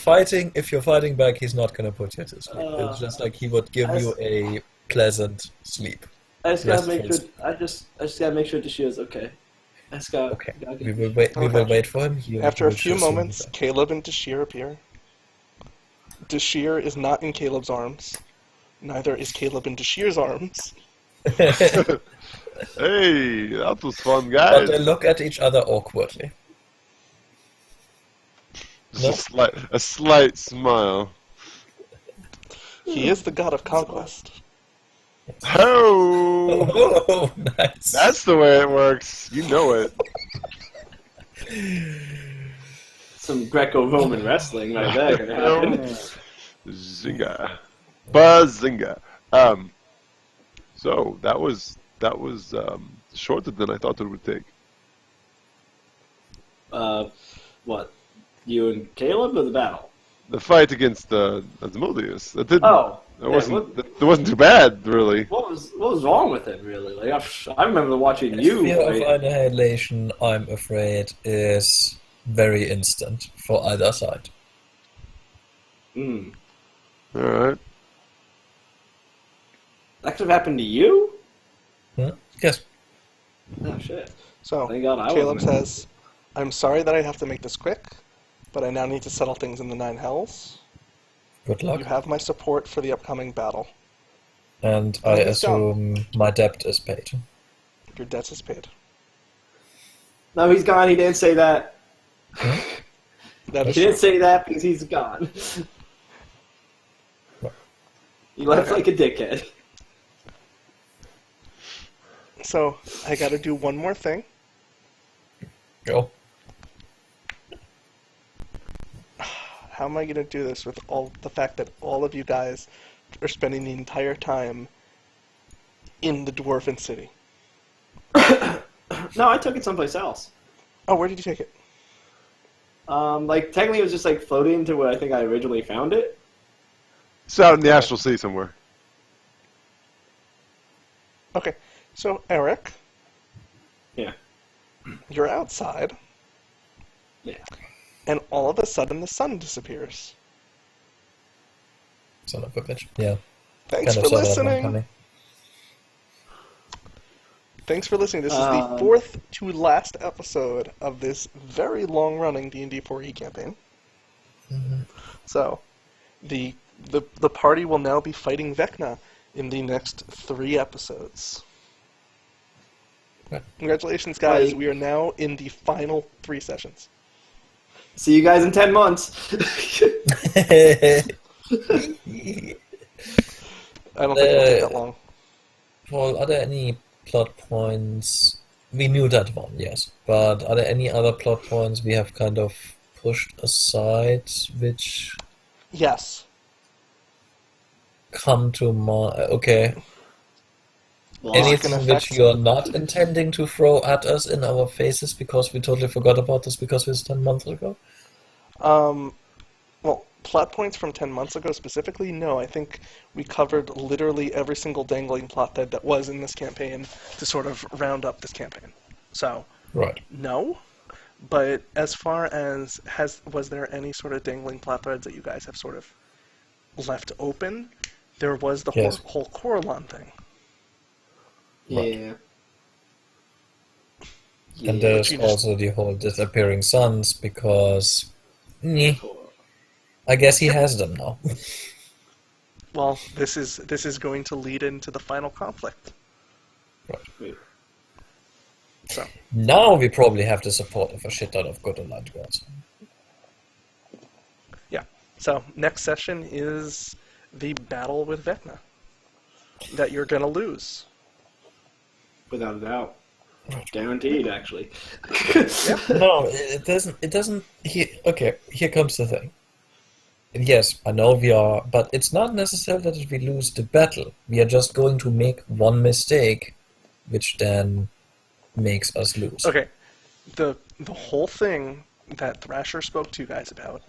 fighting back, he's not gonna put you to sleep. It's just like he would give you a pleasant sleep. I just gotta make sure. restful. I just gotta make sure Dashir's okay. I just gotta. Okay, gotta get- we will wait. We will Okay. wait for him. He After a will few just soon be moments, Caleb and Dashir appear. Dashir is not in Caleb's arms. Neither is Caleb in Dashir's arms. back. Hey, that was fun, But guys. they look at each other awkwardly. Just a slight smile. He is the god of conquest. Oh, Oh, nice. that's the way it works. You know it. Some Greco-Roman wrestling right there gonna happen. Zinga, Bazinga. So that was shorter than I thought it would take. What? You and Caleb or the battle? The fight against Asmodeus. That didn't. Oh, That wasn't too bad, really. What was wrong with it, really? Like I remember watching you. Fear of Like, annihilation, I'm afraid, is very instant for either side. All right. that could have happened to you. Yes. Oh shit! So, Thank God I Caleb wasn't. says, I'm sorry that I have to make this quick, but I now need to settle things in the Nine Hells. Good luck. You have my support for the upcoming battle. And I And he's gone. assume my debt is paid. Your debt is paid. No, he's gone. He didn't say that. That is He didn't true. say that because he's gone. He left like a dickhead. So, I gotta do one more thing. Go. How am I gonna do this with all the fact that all of you guys are spending the entire time in the Dwarven City? No, I took it someplace else. Oh, where did you take it? Like technically, it was just like floating to where I think I originally found it. It's out in the Astral Sea somewhere. Okay, so Eric, Yeah. you're outside, Yeah. and all of a sudden the sun disappears. Son of a bitch. Yeah. Thanks Kind for of saw that one listening. coming. Thanks for listening. This is the fourth to last episode of this very long-running D&D 4E campaign. So, the party will now be fighting Vecna in the next 3 episodes. Right. Congratulations, guys. Right. We are now in the final 3 sessions. See you guys in 10 months. I don't think it'll take that long. Paul, are there any plot points? We knew that one, yes. But are there any other plot points we have kind of pushed aside which Yes. come to mind? Okay. Well, Anything can which affect- you're not intending to throw at us in our faces because we totally forgot about this because it was 10 months ago? Well, plot points from 10 months ago specifically? No, I think we covered literally every single dangling plot thread that was in this campaign to sort of round up this campaign. So, Right. no. But as far as was there any sort of dangling plot threads that you guys have sort of left open? There was the Yes. whole Coralon thing. yeah. And there's you just- also the whole disappearing sons because I guess he has them now. Well, this is going to lead into the final conflict. Wait. So, Now we probably have the support of a shit ton of good aligned gods. yeah. So, next session is the battle with Vecna that you're going to lose. Without a doubt. Guaranteed, actually. No, it doesn't. It doesn't. Okay, here comes the thing. Yes, I know we are, but it's not necessarily that we lose the battle. We are just going to make one mistake, which then makes us lose. Okay. The whole thing that Thrasher spoke to you guys about,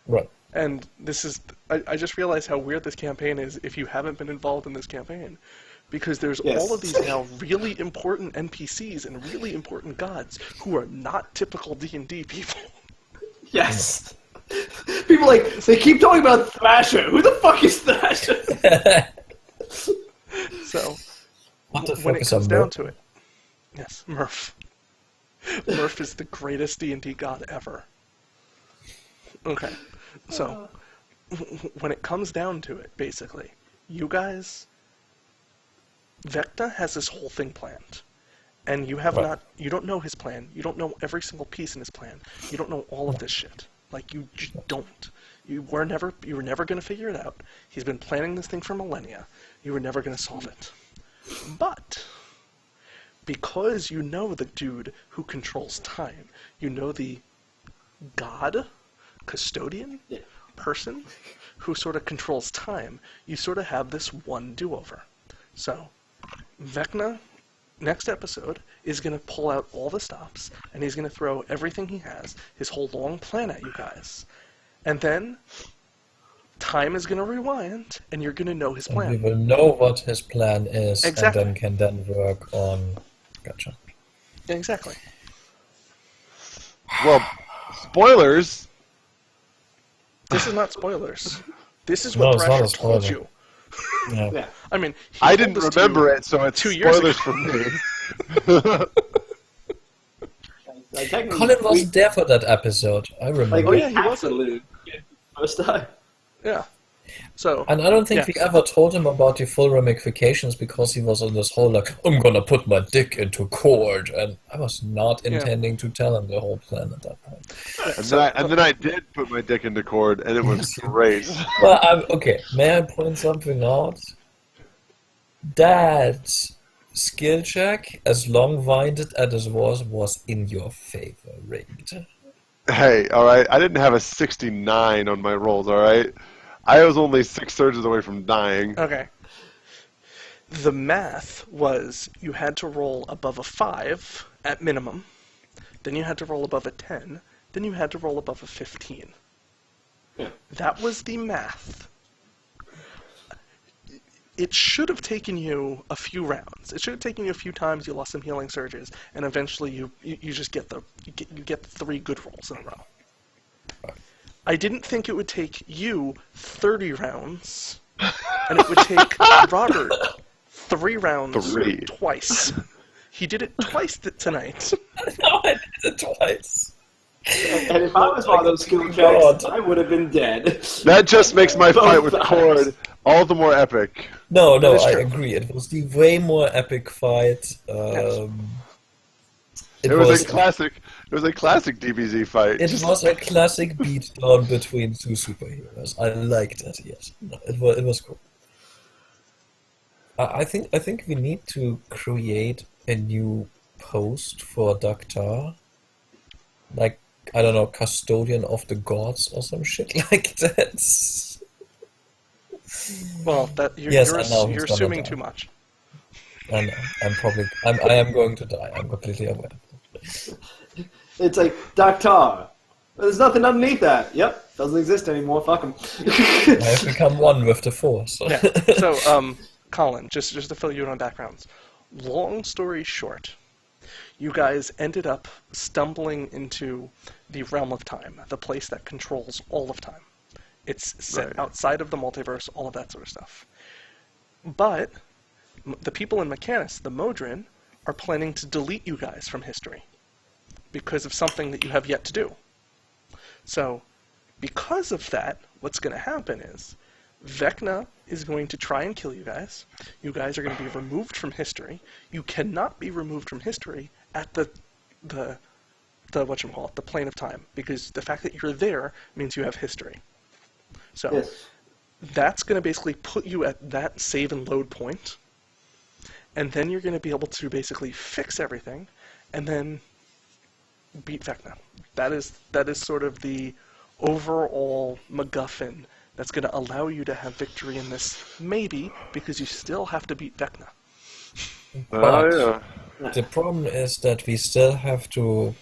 Right. and this is, I just realized how weird this campaign is if you haven't been involved in this campaign. Because there's Yes. all of these now really important NPCs and really important gods who are not typical D&D people. Yes. People they keep talking about Thrasher. Who the fuck is Thrasher? So, What the when fuck it is comes a down Murph? to it, yes, Murph. Murph is the greatest D&D god ever. Okay, so when it comes down to it, basically, you guys, Vecna has this whole thing planned, and you have Right. you don't know his plan. You don't know every single piece in his plan. You don't know all of this shit. Like, you just don't. You were never going to figure it out. He's been planning this thing for millennia. You were never going to solve it. But because you know the dude who controls time, you know the god, custodian, Yeah. person who sort of controls time, you sort of have this one do-over. So, Vecna, next episode, is going to pull out all the stops, and he's going to throw everything he has, his whole long plan at you guys. And then, time is going to rewind, and you're going to know his And we plan. will know what his plan is, Exactly. and then can work on. Gotcha. Exactly. Well, spoilers. This is not spoilers. This is No, what it's not a Thrasher told spoiler. you. Yeah. Yeah. I mean, he I told didn't this to remember you it, so it's 2 years spoilers ago. for me. Technically, Colin wasn't there for that episode. I remember. Like, Oh, we yeah, he have wasn't. to lose first time. Yeah. So, And I don't think Yeah. we ever told him about the full ramifications because he was on this whole like, I'm gonna put my dick into cord, and I was not Yeah. intending to tell him the whole plan at that point. And then I did put my dick into cord, and it was Yes, you great. Well, okay, may I point something out? That skill check, as long-winded as it was in your favor, rigged. Hey, all right. I didn't have a 69 on my rolls. All right. I was only 6 surges away from dying. okay. The math was you had to roll above a 5 at minimum, then you had to roll above a 10, then you had to roll above a 15. Yeah. That was the math. It should have taken you a few rounds. It should have taken you a few times. You lost some healing surges, and eventually you just get the 3 good rolls in a row. I didn't think it would take you 30 rounds, and it would take Robert 3 rounds 3. twice. He did it twice tonight. No, I did it twice. And if I was one of those skill God. checks, I would have been dead. That just makes my Both fight with times. cord all the more epic. No, That is I true. agree. It was the way more epic fight. It was a classic. It was a classic DBZ fight. It was a classic beatdown between two superheroes. I liked it. Yes, no, it was cool. I think we need to create a new post for Doctor, like I don't know, custodian of the gods or some shit like that. Well, that you're, Yes, you're, I know he's you're gonna assuming die. too much. I know. I am going to die. I'm completely aware. It's like, Doctor, there's nothing underneath that. Yep, doesn't exist anymore. Fuck him. I have become one with the Force. Yeah. So, Colin, just to fill you in on backgrounds. Long story short, you guys ended up stumbling into the realm of time, the place that controls all of time. It's set Right. outside of the multiverse, all of that sort of stuff. But the people in Mechanus, the Modron, are planning to delete you guys from history because of something that you have yet to do. So, because of that, what's going to happen is Vecna is going to try and kill you guys. You guys are going to be removed from history. You cannot be removed from history at the whatchamacallit, the plane of time, because the fact that you're there means you have history. So Yes. that's going to basically put you at that save and load point, and then you're going to be able to basically fix everything, and then beat Vecna. That is sort of the overall MacGuffin that's going to allow you to have victory in this, maybe, because you still have to beat Vecna. Oh yeah. The problem is that we still have to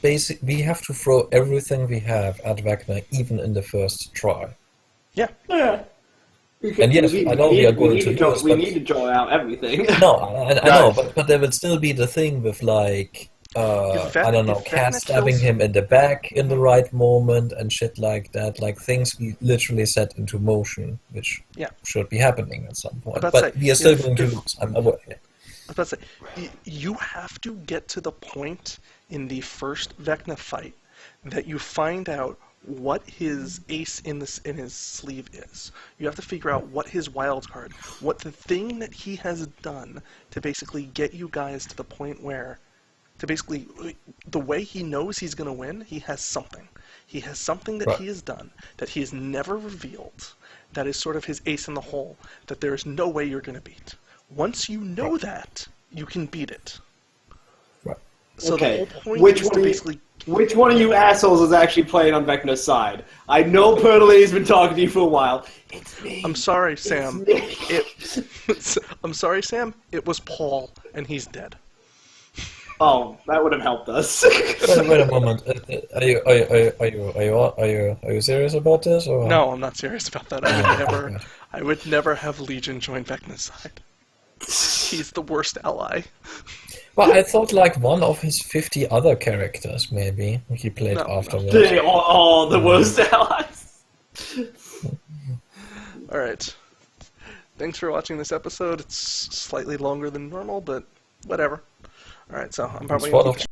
we have to throw everything we have at Wagner even in the first try. Yeah. Yeah. And yes, I know we are going to lose, We but- need to draw out everything. No, I know, but there would still be the thing with like I don't know, if cat Vecna stabbing kills- him in the back in the right moment and shit like that, like things we literally set into motion, which Yeah. should be happening at some point. about to But say, we are still if- going to if- lose. I'm aware. I was about to say, you have to get to the point in the first Vecna fight that you find out what his ace in his sleeve is. You have to figure out what his wild card, what the thing that he has done to basically get you guys to the point where, to basically, the way he knows he's going to win, he has something. He has something that Right. he has done that he has never revealed, that is sort of his ace in the hole, that there is no way you're going to beat. Once you know that, you can beat it. Right. So Okay, the whole point which is one to of you- basically... Which one of you assholes is actually playing on Vecna's side? I know Pertalee's been talking to you for a while. It's me. I'm sorry, Sam. me. I'm sorry, Sam. It was Paul, and he's dead. Oh, that would have helped us. Wait a moment. Are you serious about this? Or? No, I'm not serious about that. God. I would never have Legion join Vecna's side. He's the worst ally. Well, I thought like one of his 50 other characters, maybe, he played No. afterwards. They are all the worst allies. Alright. Thanks for watching this episode. It's slightly longer than normal, but whatever. Alright, so I'm probably It's one going of to